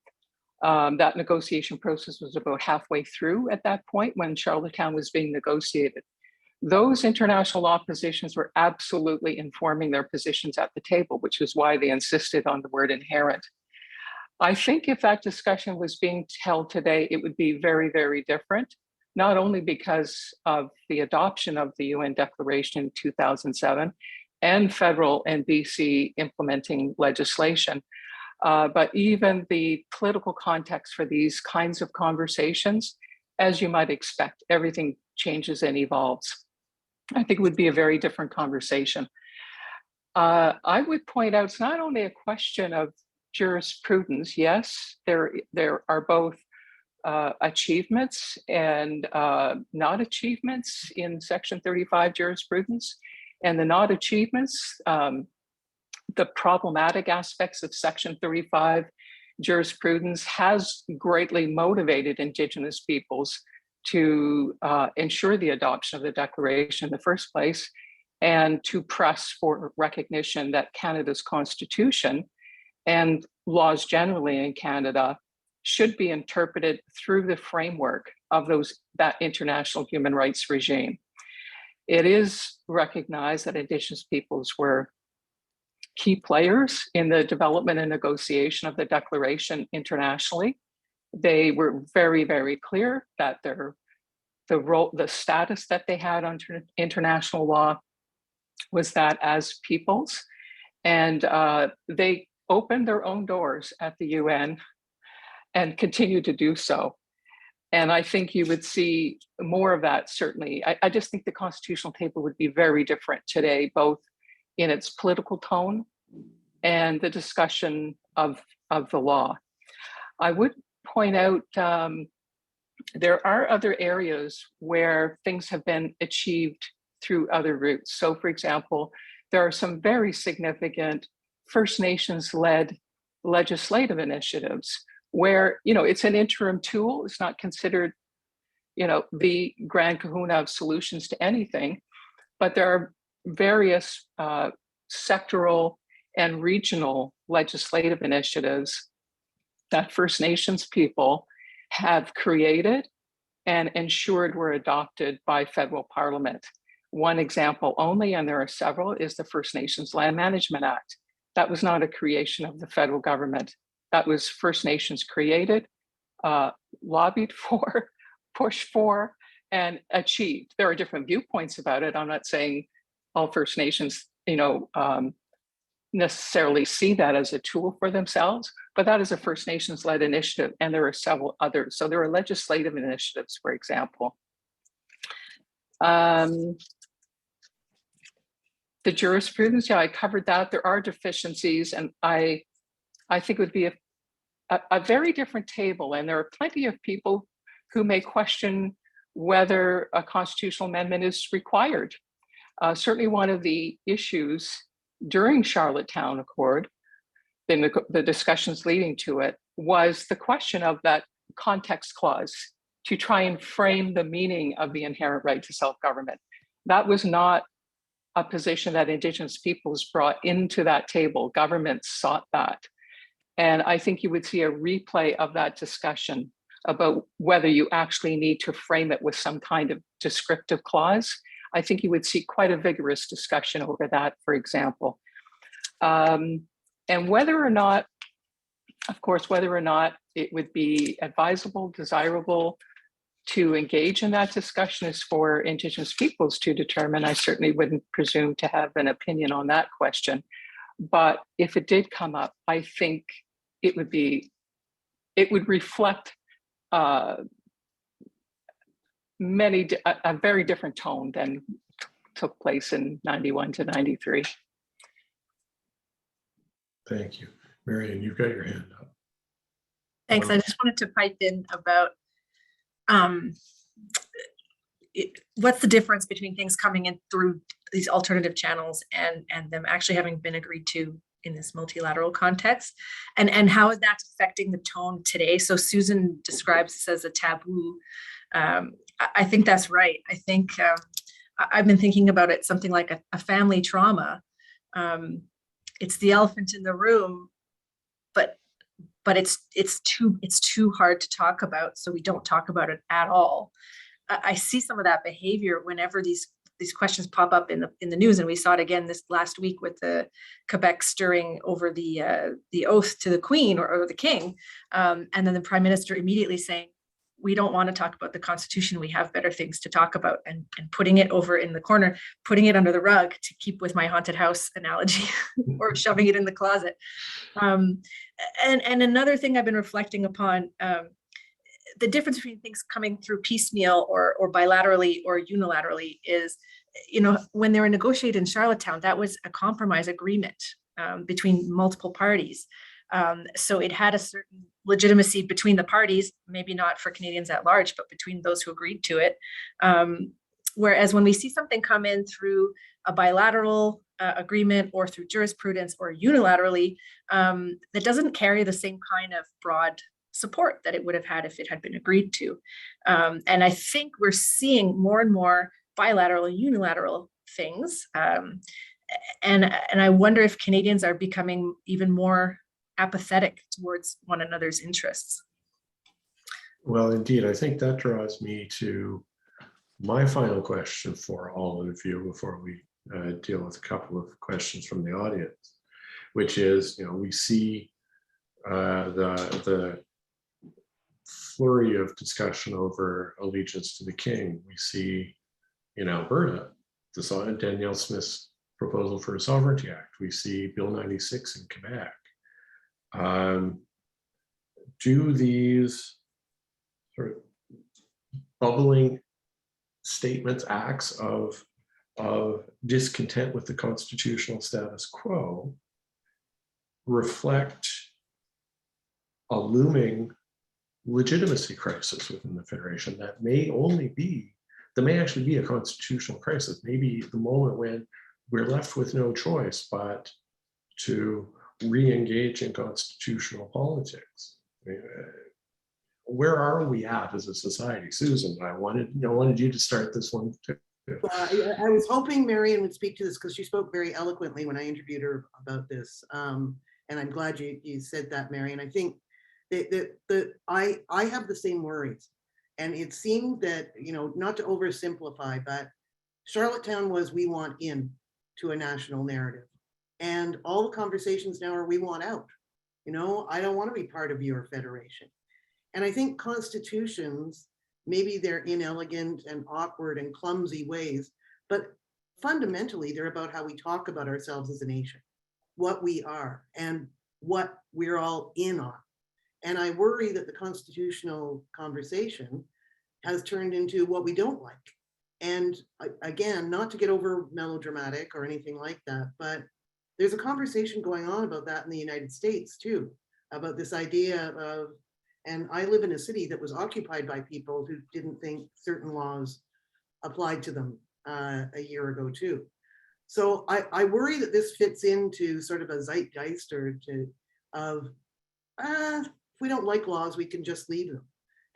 That negotiation process was about halfway through at that point when Charlottetown was being negotiated. Those international law positions were absolutely informing their positions at the table, which is why they insisted on the word inherent. I think if that discussion was being held today, it would be very, very different, not only because of the adoption of the UN Declaration in 2007 and federal and BC implementing legislation, but even the political context for these kinds of conversations, as you might expect, everything changes and evolves. I think it would be a very different conversation. I would point out it's not only a question of jurisprudence. Yes, there are both achievements and not achievements in Section 35 jurisprudence, and the not achievements, the problematic aspects of Section 35 jurisprudence has greatly motivated Indigenous peoples to ensure the adoption of the Declaration in the first place, and to press for recognition that Canada's Constitution and laws generally in Canada should be interpreted through the framework of that international human rights regime. It is recognized that Indigenous peoples were key players in the development and negotiation of the Declaration internationally. They were very, very clear that the status that they had under international law was that as peoples, and they opened their own doors at the UN and continue to do so. And I think you would see more of that, certainly. I just think the constitutional table would be very different today, both in its political tone and the discussion of the law. I would point out there are other areas where things have been achieved through other routes. So for example, there are some very significant First Nations-led legislative initiatives where, it's an interim tool. It's not considered, the grand kahuna of solutions to anything, but there are various sectoral and regional legislative initiatives that First Nations people have created and ensured were adopted by federal parliament. One example only, and there are several, is the First Nations Land Management Act. That was not a creation of the federal government. That was First Nations created, lobbied for, pushed for, and achieved. There are different viewpoints about it. I'm not saying all First Nations, necessarily see that as a tool for themselves, but that is a First Nations-led initiative, and there are several others. So there are legislative initiatives, for example. The jurisprudence, I covered that. There are deficiencies, and I think it would be a very different table, and there are plenty of people who may question whether a constitutional amendment is required. Certainly one of the issues during Charlottetown Accord, in the discussions leading to it, was the question of that context clause to try and frame the meaning of the inherent right to self-government. That was not a position that Indigenous peoples brought into that table. Governments sought that. And I think you would see a replay of that discussion about whether you actually need to frame it with some kind of descriptive clause. I think you would see quite a vigorous discussion over that, for example. And whether or not, of course, whether or not it would be advisable, desirable to engage in that discussion is for Indigenous peoples to determine. I certainly wouldn't presume to have an opinion on that question. But if it did come up, I think it would reflect a very different tone than took place in 91 to 93. Thank you. Marion, you've got your hand up. Thanks. I just wanted to pipe in about what's the difference between things coming in through these alternative channels and them actually having been agreed to in this multilateral context, and how is that affecting the tone today? So Susan describes this as a taboo. I think that's right. I think I've been thinking about it something like a family trauma. It's the elephant in the room, but it's too hard to talk about, so we don't talk about it at all. I see some of that behavior whenever these questions pop up in the news, and we saw it again this last week with the Quebec stirring over the oath to the Queen or the King, and then the Prime Minister immediately saying, we don't want to talk about the Constitution, we have better things to talk about, and putting it over in the corner, putting it under the rug, to keep with my haunted house analogy, or shoving it in the closet. And another thing I've been reflecting upon, the difference between things coming through piecemeal or bilaterally or unilaterally is, when they were negotiated in Charlottetown, that was a compromise agreement between multiple parties. So it had a certain legitimacy between the parties, maybe not for Canadians at large, but between those who agreed to it. Whereas when we see something come in through a bilateral agreement or through jurisprudence or unilaterally, that doesn't carry the same kind of broad support that it would have had if it had been agreed to. And I think we're seeing more and more bilateral and unilateral things. And I wonder if Canadians are becoming even more apathetic towards one another's interests. Well, indeed, I think that draws me to my final question for all of you before we deal with a couple of questions from the audience, which is, we see the flurry of discussion over allegiance to the King. We see in Alberta, Danielle Smith's proposal for a Sovereignty Act. We see Bill 96 in Quebec. Do these sort of bubbling statements, acts of discontent with the constitutional status quo reflect a looming legitimacy crisis within the Federation that may only be there may actually be a constitutional crisis. Maybe the moment when we're left with no choice but to re-engage in constitutional politics. Where are we at as a society? Susan, I wanted you to start this one too. I was hoping Marion would speak to this because she spoke very eloquently when I interviewed her about this. And I'm glad you said that, Marion. I think that I have the same worries. And it seemed that, not to oversimplify, but Charlottetown was we want in to a national narrative. And all the conversations now are we want out. I don't want to be part of your federation. And I think constitutions, maybe they're inelegant and awkward and clumsy ways, but fundamentally they're about how we talk about ourselves as a nation, what we are and what we're all in on. And I worry that the constitutional conversation has turned into what we don't like. And again, not to get over melodramatic or anything like that, but there's a conversation going on about that in the United States too, about this idea of, and I live in a city that was occupied by people who didn't think certain laws applied to them a year ago too. So I worry that this fits into sort of a zeitgeist of if we don't like laws, we can just leave them.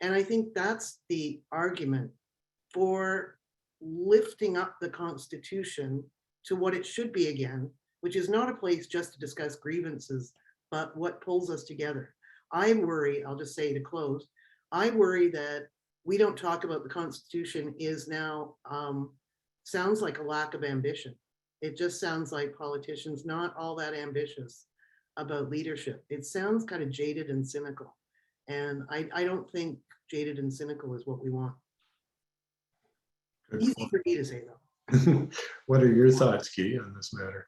And I think that's the argument for lifting up the Constitution to what it should be again, which is not a place just to discuss grievances, but what pulls us together. I worry, I'll just say to close, I worry that we don't talk about the Constitution is now, sounds like a lack of ambition. It just sounds like politicians not all that ambitious about leadership. It sounds kind of jaded and cynical. And I don't think jaded and cynical is what we want. Good Easy point. for me to say though. What are your thoughts, Guy, on this matter?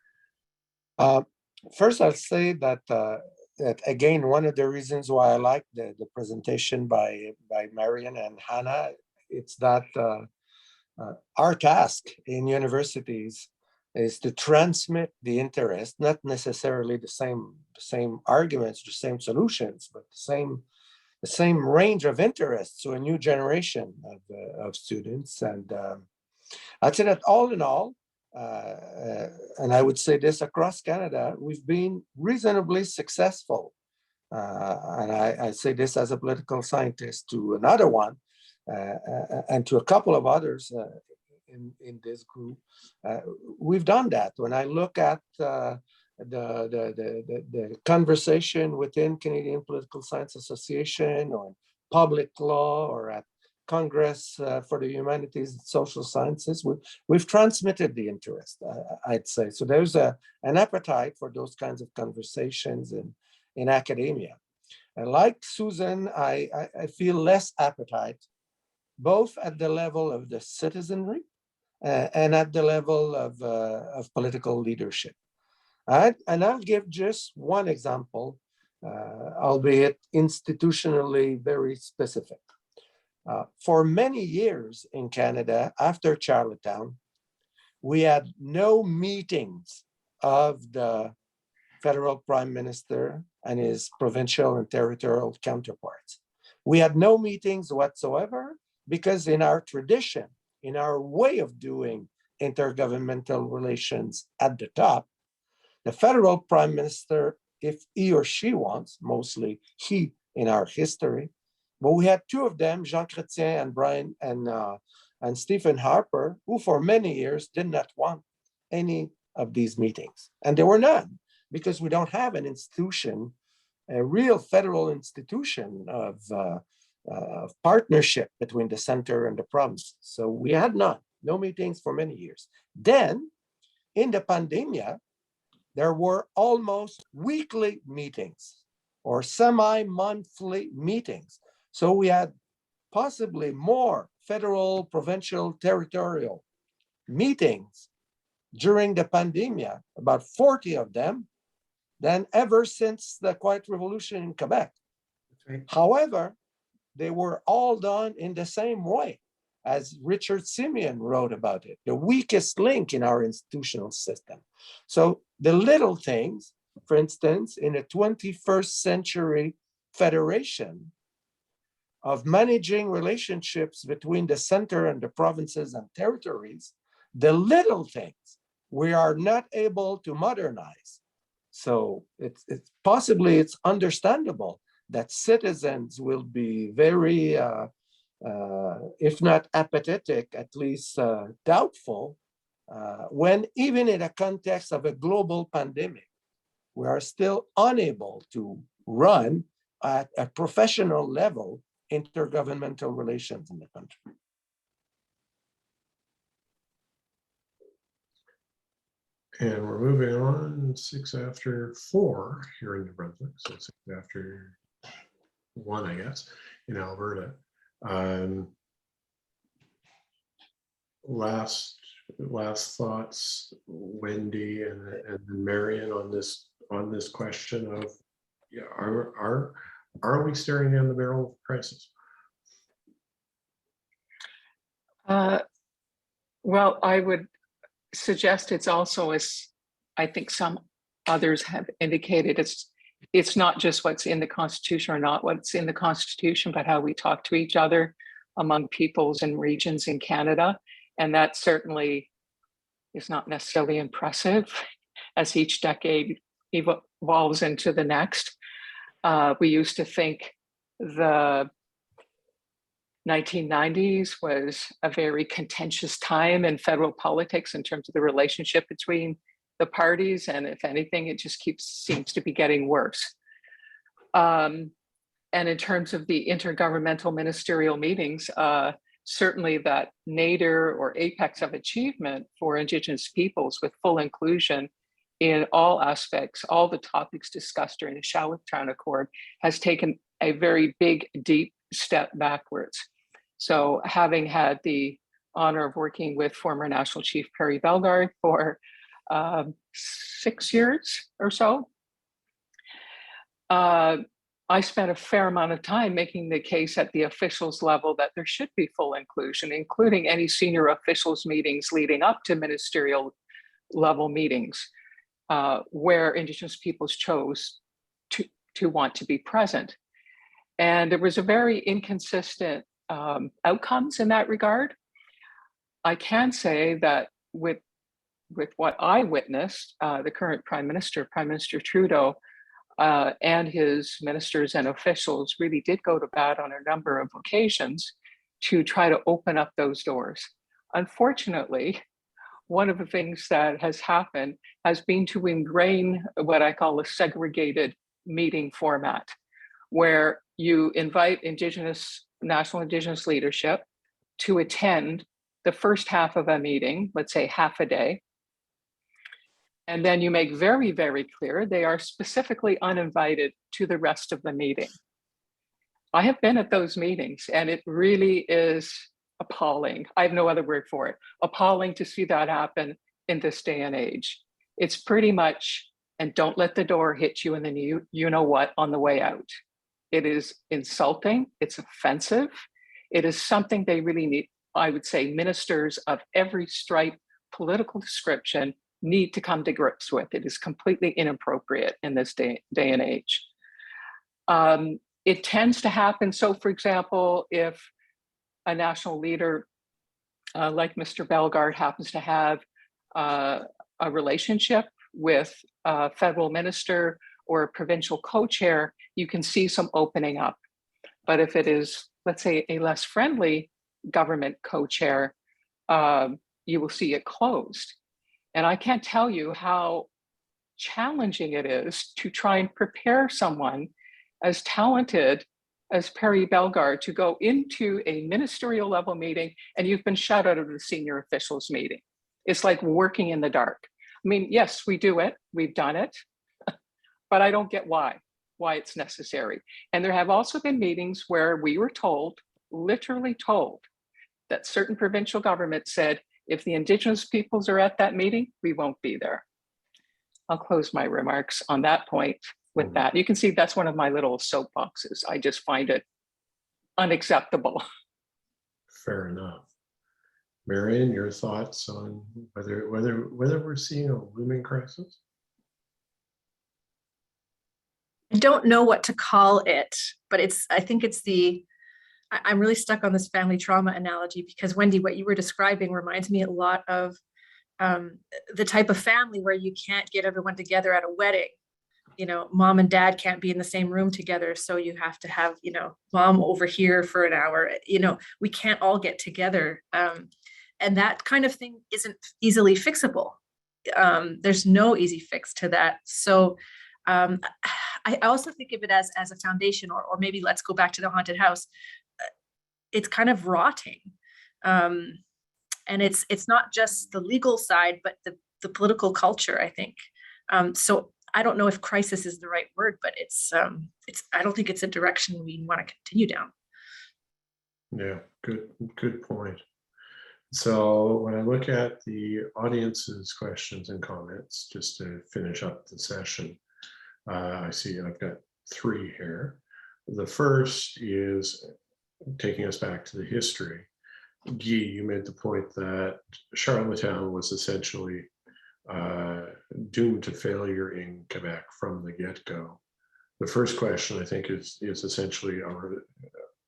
First, I'll say that, that again, one of the reasons why I like the presentation by Marion and Hannah, it's that our task in universities is to transmit the interest, not necessarily the same arguments, the same solutions, but the same range of interests to a new generation of students. And I'd say that all in all, and I would say this across Canada, we've been reasonably successful. And I say this as a political scientist to another one and to a couple of others in this group. We've done that. When I look at the conversation within Canadian Political Science Association or public law or at Congress for the Humanities and Social Sciences, we've transmitted the interest, I'd say. So there's an appetite for those kinds of conversations in academia. And like Susan, I feel less appetite, both at the level of the citizenry and at the level of political leadership. And I'll give just one example, albeit institutionally very specific. For many years in Canada, after Charlottetown, we had no meetings of the federal prime minister and his provincial and territorial counterparts. We had no meetings whatsoever because in our tradition, in our way of doing intergovernmental relations at the top, the federal prime minister, if he or she wants, mostly he in our history, but we had two of them, Jean Chrétien and Brian and Stephen Harper, who for many years did not want any of these meetings. And there were none because we don't have an institution, a real federal institution of partnership between the center and the province. So we had none, no meetings for many years. Then in the pandemia, there were almost weekly meetings or semi-monthly meetings. So we had possibly more federal, provincial, territorial meetings during the pandemia, about 40 of them, than ever since the Quiet Revolution in Quebec. That's right. However, they were all done in the same way, as Richard Simeon wrote about it, the weakest link in our institutional system. So the little things, for instance, in a 21st century federation, of managing relationships between the center and the provinces and territories, the little things we are not able to modernize. So it's possibly it's understandable that citizens will be very, if not apathetic, at least doubtful, when even in a context of a global pandemic, we are still unable to run at a professional level intergovernmental relations in the country. And we're moving on 6 after 4 here in New Brunswick, so 6 after 1, I guess, in Alberta. Last thoughts, Wendy and Marion, on this question of, yeah, are we staring down the barrel of crisis? Well, I would suggest it's also, as I think some others have indicated, it's not just what's in the Constitution or not what's in the Constitution, but how we talk to each other among peoples and regions in Canada. And that certainly is not necessarily impressive as each decade evolves into the next. We used to think the 1990s was a very contentious time in federal politics in terms of the relationship between the parties, and if anything, it just seems to be getting worse. And in terms of the intergovernmental ministerial meetings, certainly that nadir or apex of achievement for Indigenous peoples with full inclusion in all aspects, all the topics discussed during the Charlottetown Accord, has taken a very big, deep step backwards. So having had the honor of working with former National Chief Perry Bellegarde for 6 years or so, I spent a fair amount of time making the case at the officials level that there should be full inclusion, including any senior officials meetings leading up to ministerial level meetings, where Indigenous peoples chose to want to be present. And there was a very inconsistent outcomes in that regard. I can say that with what I witnessed, the current Prime Minister Trudeau, and his ministers and officials really did go to bat on a number of occasions to try to open up those doors. Unfortunately, one of the things that has happened has been to ingrain what I call a segregated meeting format, where you invite national Indigenous leadership to attend the first half of a meeting, let's say half a day. And then you make very, very clear they are specifically uninvited to the rest of the meeting. I have been at those meetings and it really is appalling. I have no other word for it. Appalling to see that happen in this day and age. It's pretty much, and don't let the door hit you and then you know what on the way out. It is insulting, it's offensive. It is something they really need, I would say ministers of every stripe, political description, need to come to grips with. It is completely inappropriate in this day and age. It tends to happen. So for example, if a national leader like Mr. Bellegarde happens to have a relationship with a federal minister or a provincial co-chair, you can see some opening up. But if it is, let's say, a less friendly government co-chair, you will see it closed. And I can't tell you how challenging it is to try and prepare someone as talented as Perry Bellegarde to go into a ministerial level meeting and you've been shut out of the senior officials meeting. It's like working in the dark. I mean, yes, we do it, we've done it, but I don't get why it's necessary. And there have also been meetings where we were told, literally told, that certain provincial governments said, if the Indigenous peoples are at that meeting, we won't be there. I'll close my remarks on that point with that. You can see that's one of my little soapboxes. I just find it unacceptable. Fair enough. Marion, your thoughts on whether we're seeing a looming crisis? I don't know what to call it, but I think it's the I'm really stuck on this family trauma analogy because Wendy, what you were describing reminds me a lot of the type of family where you can't get everyone together at a wedding. You know, mom and dad can't be in the same room together. So you have to have, you know, mom over here for an hour. You know, we can't all get together. And that kind of thing isn't easily fixable. There's no easy fix to that. So I also think of it as a foundation, or maybe let's go back to the haunted house. It's kind of rotting. And it's not just the legal side, but the political culture, I think. So I don't know if crisis is the right word, but I don't think it's a direction we want to continue down. Yeah, good point. So when I look at the audience's questions and comments, just to finish up the session, I see I've got 3 here. The first is taking us back to the history. Guy, you made the point that Charlottetown was essentially doomed to failure in Quebec from the get-go. The first question, I think, is essentially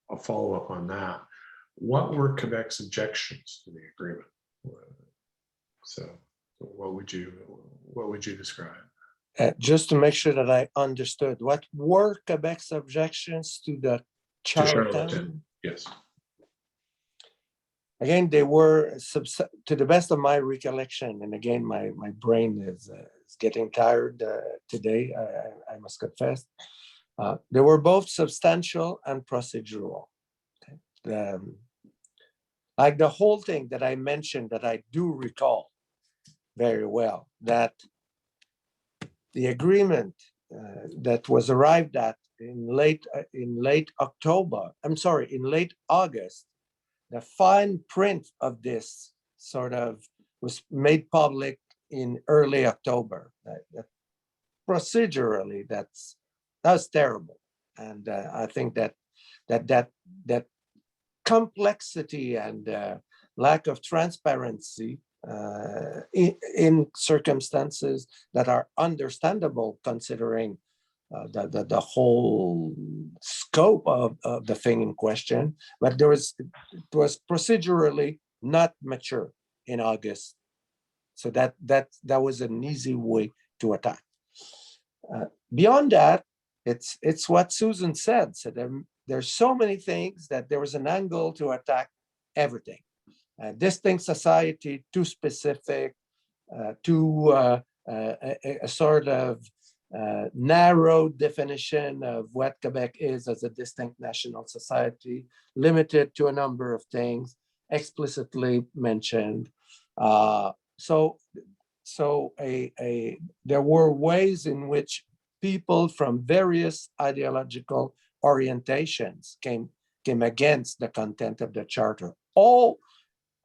a follow-up on that. What were Quebec's objections to the agreement? So what would you describe? Just to make sure that I understood, what were Quebec's objections to the Charlottetown? Yes. Again, they were, to the best of my recollection, and again, my brain is getting tired today, I must confess. They were both substantial and procedural. Okay? Like the whole thing that I mentioned that I do recall very well, that the agreement that was arrived at in late August, the fine print of this sort of was made public in early October. That procedurally, that's terrible, and I think that complexity and lack of transparency in circumstances that are understandable considering the whole scope of the thing in question, but it was procedurally not mature in August, so that was an easy way to attack. Beyond that, it's what Susan said. So there's so many things that there was an angle to attack everything. Distinct society, too specific, too a sort of narrow definition of what Quebec is as a distinct national society, limited to a number of things explicitly mentioned. So there were ways in which people from various ideological orientations came against the content of the charter.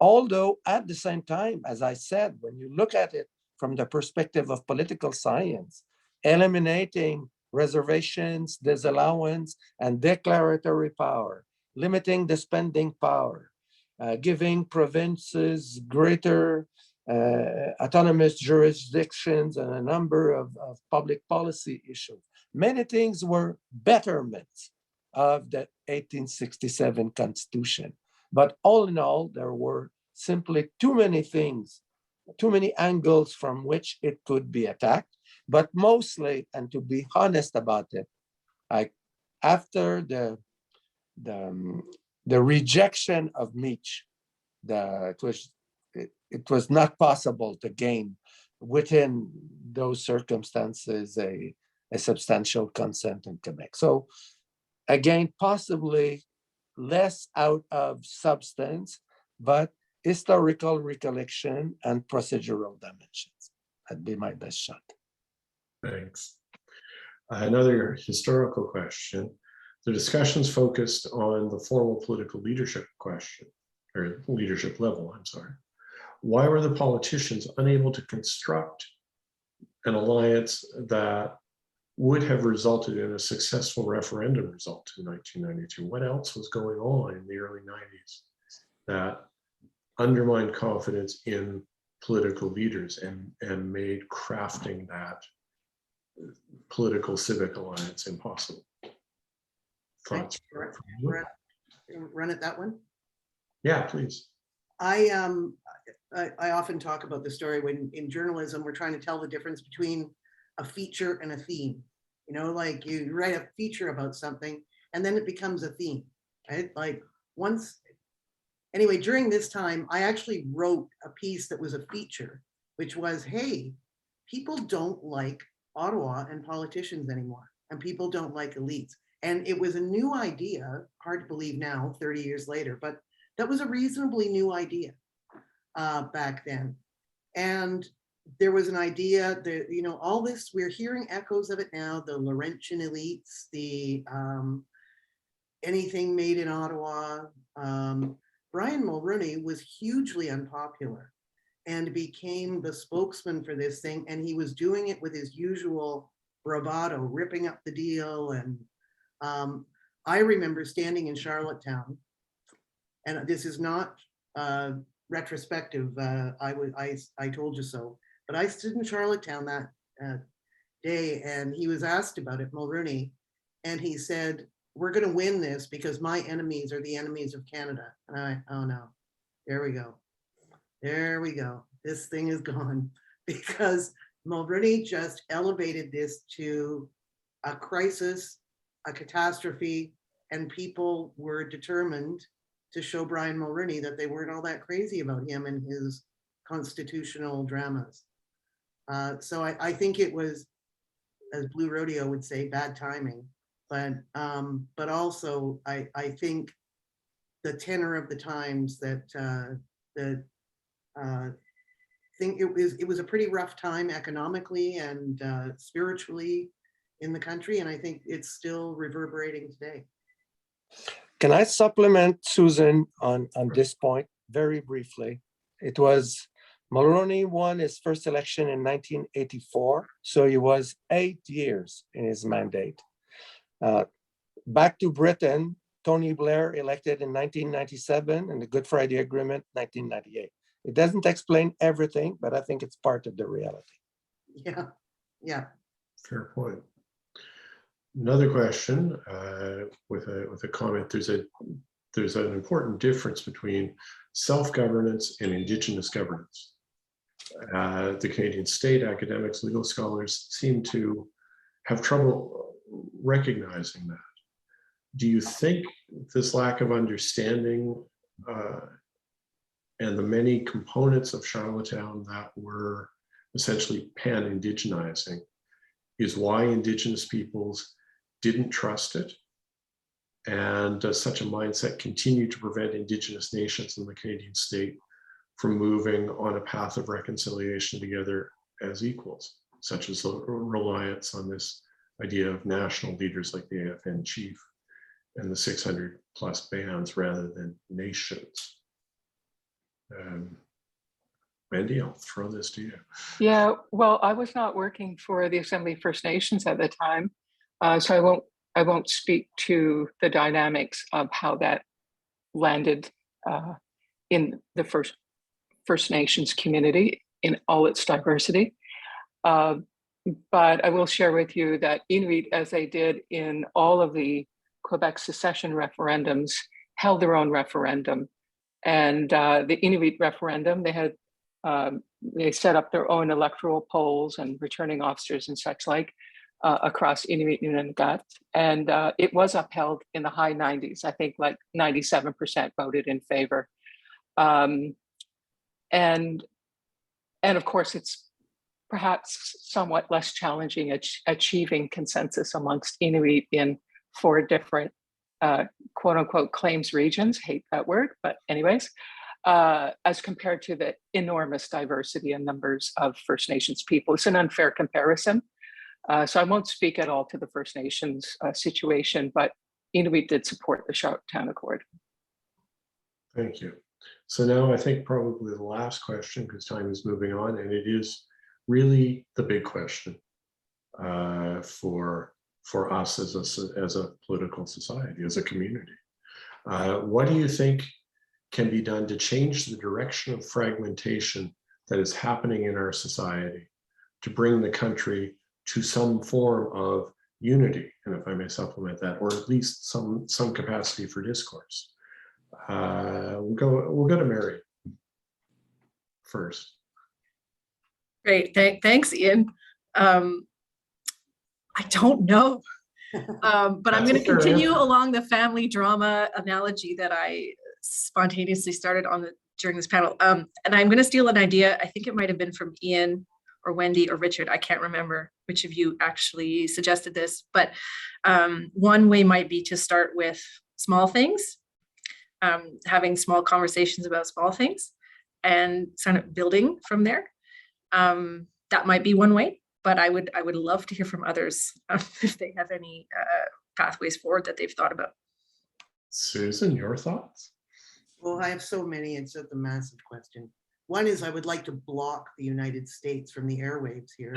Although at the same time, as I said, when you look at it from the perspective of political science, eliminating reservations, disallowance, and declaratory power, limiting the spending power, giving provinces greater autonomous jurisdictions and a number of public policy issues. Many things were betterments of the 1867 Constitution. But all in all, there were simply too many things, too many angles from which it could be attacked. But mostly, and to be honest about it, after the rejection of Meach, it was not possible to gain within those circumstances a substantial consent in Quebec. So again, possibly less out of substance, but historical recollection and procedural dimensions. That'd be my best shot. Thanks. Another historical question. The discussions focused on the formal political leadership question, or leadership level, I'm sorry. Why were the politicians unable to construct an alliance that would have resulted in a successful referendum result in 1992? What else was going on in the early 90s that undermined confidence in political leaders and made crafting that political civic alliance impossible? Thoughts? run it that one? Yeah, please. I often talk about the story when in journalism, we're trying to tell the difference between a feature and a theme. You know, like you write a feature about something and then it becomes a theme, right? Like anyway, during this time, I actually wrote a piece that was a feature, which was, hey, people don't like Ottawa and politicians anymore, and people don't like elites. And it was a new idea, hard to believe now, 30 years later, but that was a reasonably new idea back then. And there was an idea that, you know, all this, we're hearing echoes of it now, the Laurentian elites, the anything made in Ottawa. Brian Mulroney was hugely unpopular and became the spokesman for this thing. And he was doing it with his usual bravado, ripping up the deal. And I remember standing in Charlottetown, and this is not retrospective. I told you so, but I stood in Charlottetown that day, and he was asked about it, Mulroney, and he said, "We're going to win this because my enemies are the enemies of Canada." And oh no, there we go. There we go. This thing is gone because Mulroney just elevated this to a crisis, a catastrophe, and people were determined to show Brian Mulroney that they weren't all that crazy about him and his constitutional dramas. So I think it was, as Blue Rodeo would say, bad timing. But also I think the tenor of the times that think it was a pretty rough time economically and spiritually in the country, and I think it's still reverberating today. Can I supplement Susan on this point very briefly? It was Mulroney won his first election in 1984, so he was 8 years in his mandate. Back to Britain, Tony Blair elected in 1997 and the Good Friday Agreement 1998. It doesn't explain everything, but I think it's part of the reality. Yeah, yeah. Fair point. Another question with a comment. There's an important difference between self-governance and Indigenous governance. The Canadian state, academics, legal scholars seem to have trouble recognizing that. Do you think this lack of understanding and the many components of Charlottetown that were essentially pan-Indigenizing is why Indigenous peoples didn't trust it? And does such a mindset continue to prevent Indigenous nations in the Canadian state from moving on a path of reconciliation together as equals, such as the reliance on this idea of national leaders like the AFN chief and the 600 plus bands rather than nations? Mandy, I'll throw this to you. Yeah, well, I was not working for the Assembly of First Nations at the time, so I won't speak to the dynamics of how that landed in the First Nations community in all its diversity. But I will share with you that Inuit, as they did in all of the Quebec secession referendums, held their own referendum. And the Inuit referendum, they set up their own electoral polls and returning officers and such like across Inuit Nunavut. And it was upheld in the high 90s. I think like 97% voted in favor. And of course, it's perhaps somewhat less challenging achieving consensus amongst Inuit in 4 different quote unquote claims regions, hate that word, but anyways, as compared to the enormous diversity in numbers of First Nations people. It's an unfair comparison. So I won't speak at all to the First Nations situation, but Inuit did support the Charlottetown Accord. Thank you. So now I think probably the last question, because time is moving on, and it is really the big question for us as a political society, as a community. What do you think can be done to change the direction of fragmentation that is happening in our society to bring the country to some form of unity, and if I may supplement that, or at least some capacity for discourse? We'll go to Mary first. Great, thanks, Ian. I don't know, but I'm going to continue along the family drama analogy that I spontaneously started on during this panel. And I'm going to steal an idea. I think it might have been from Ian or Wendy or Richard. I can't remember which of you actually suggested this, but one way might be to start with small things, having small conversations about small things and sort of building from there. That might be one way, but I would love to hear from others if they have any pathways forward that they've thought about. Susan, your thoughts? Well, I have so many. It's a massive question. One is I would like to block the United States from the airwaves here.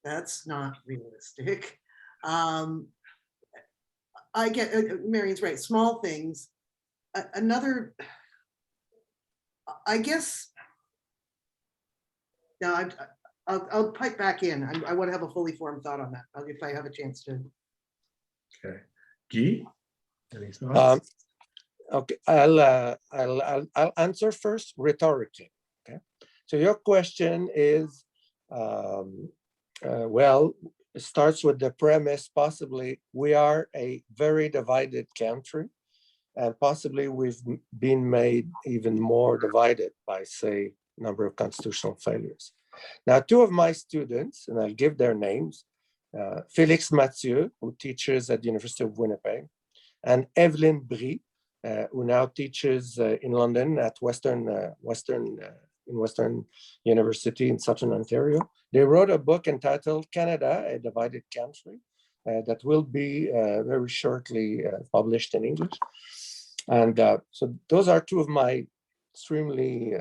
That's not realistic. I get, Marion's right, small things. Another, I guess, no, I'll pipe back in. I want to have a fully formed thought on that if I have a chance to. Okay, Guy, any thoughts? Okay, I'll answer first rhetorically. Okay, so your question is, well, it starts with the premise, possibly we are a very divided country, and possibly we've been made even more divided by, say, number of constitutional failures. Now, two of my students, and I'll give their names, Félix Mathieu, who teaches at the University of Winnipeg, and Evelyn Brie, who now teaches in London at Western University in Southern Ontario. They wrote a book entitled Canada, a Divided Country, that will be very shortly published in English. And so those are two of my extremely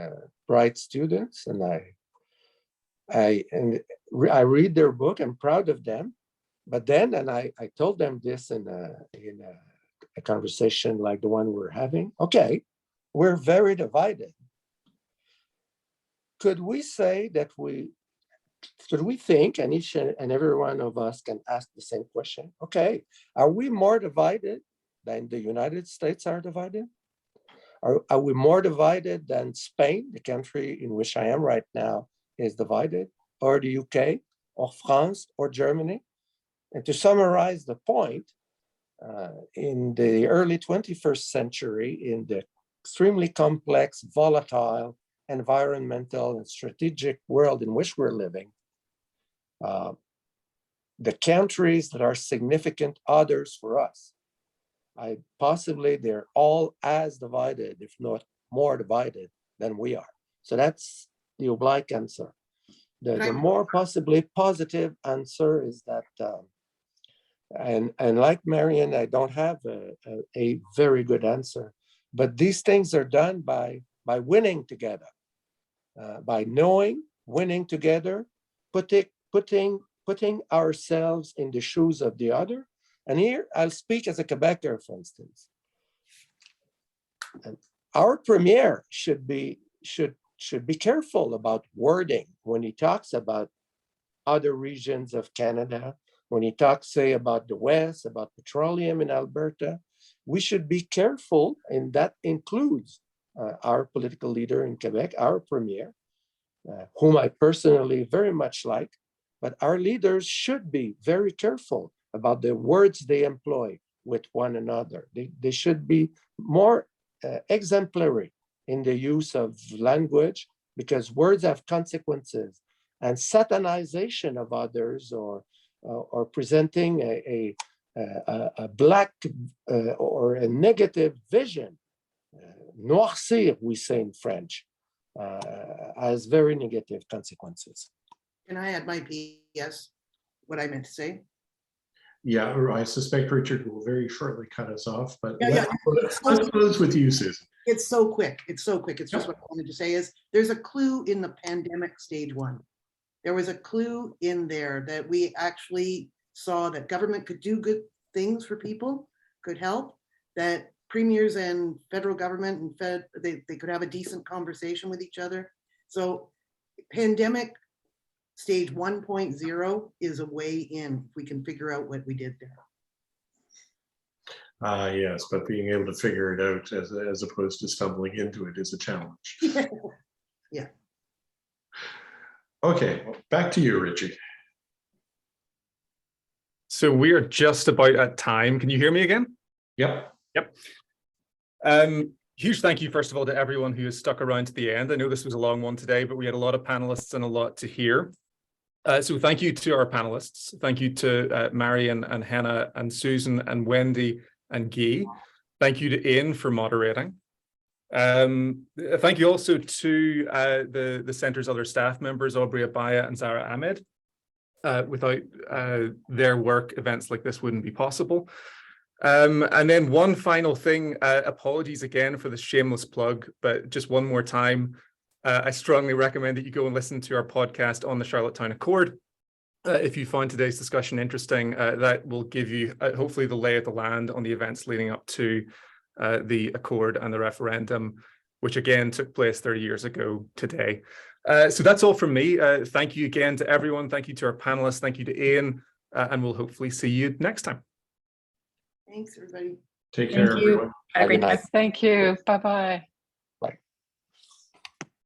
bright students, and I read their book. I'm proud of them. But then, and I told them this in a conversation like the one we're having. Okay, we're very divided. Could we say that should we think, and each and every one of us can ask the same question? Okay, are we more divided than the United States are divided? Are we more divided than Spain, the country in which I am right now, is divided, or the UK, or France, or Germany? And to summarize the point, in the early 21st century, in the extremely complex, volatile, environmental and strategic world in which we're living, the countries that are significant others for us, possibly they're all as divided, if not more divided than we are. So that's the oblique answer. The more possibly positive answer is that, and like Marion, I don't have a very good answer, but these things are done by winning together, by knowing, winning together, putting ourselves in the shoes of the other. And here I'll speak as a Quebecer, for instance. And our premier should be careful about wording when he talks about other regions of Canada, when he talks, say, about the West, about petroleum in Alberta. We should be careful, and that includes our political leader in Quebec, our premier, whom I personally very much like, but our leaders should be very careful about the words they employ with one another. They should be more exemplary in the use of language, because words have consequences, and satanization of others or presenting a black or a negative vision, noircir, we say in French, has very negative consequences. Can I add my PS, what I meant to say? Yeah, I suspect Richard will very shortly cut us off, but Yeah, let's close with you, Susan. It's so quick. It's so quick. It's just what I wanted to say is there's a clue in the pandemic stage 1. There was a clue in there that we actually saw that government could do good things for people, could help, that premiers and federal government and they could have a decent conversation with each other. So pandemic stage 1.0 is a way in if we can figure out what we did there. Yes, but being able to figure it out as opposed to stumbling into it is a challenge. Yeah. Okay, back to you, Richie. So we are just about at time. Can you hear me again? Yep. Yep. Huge thank you, first of all, to everyone who has stuck around to the end. I know this was a long one today, but we had a lot of panelists and a lot to hear. So thank you to our panelists. Thank you to Marion and Hannah and Susan and Wendy and Guy. Thank you to Ian for moderating. Thank you also to the Centre's other staff members, Aubrey Abaya and Zara Ahmed. Without their work, events like this wouldn't be possible. And then one final thing, apologies again for the shameless plug, but just one more time, I strongly recommend that you go and listen to our podcast on the Charlottetown Accord. If you find today's discussion interesting, that will give you hopefully the lay of the land on the events leading up to the Accord and the referendum, which again took place 30 years ago today. So that's all from me. Thank you again to everyone. Thank you to our panelists. Thank you to Ian, and we'll hopefully see you next time. Thanks, everybody. Take care, Thank you. everyone. Have a great Have a day. nice- Thank you. Bye-bye.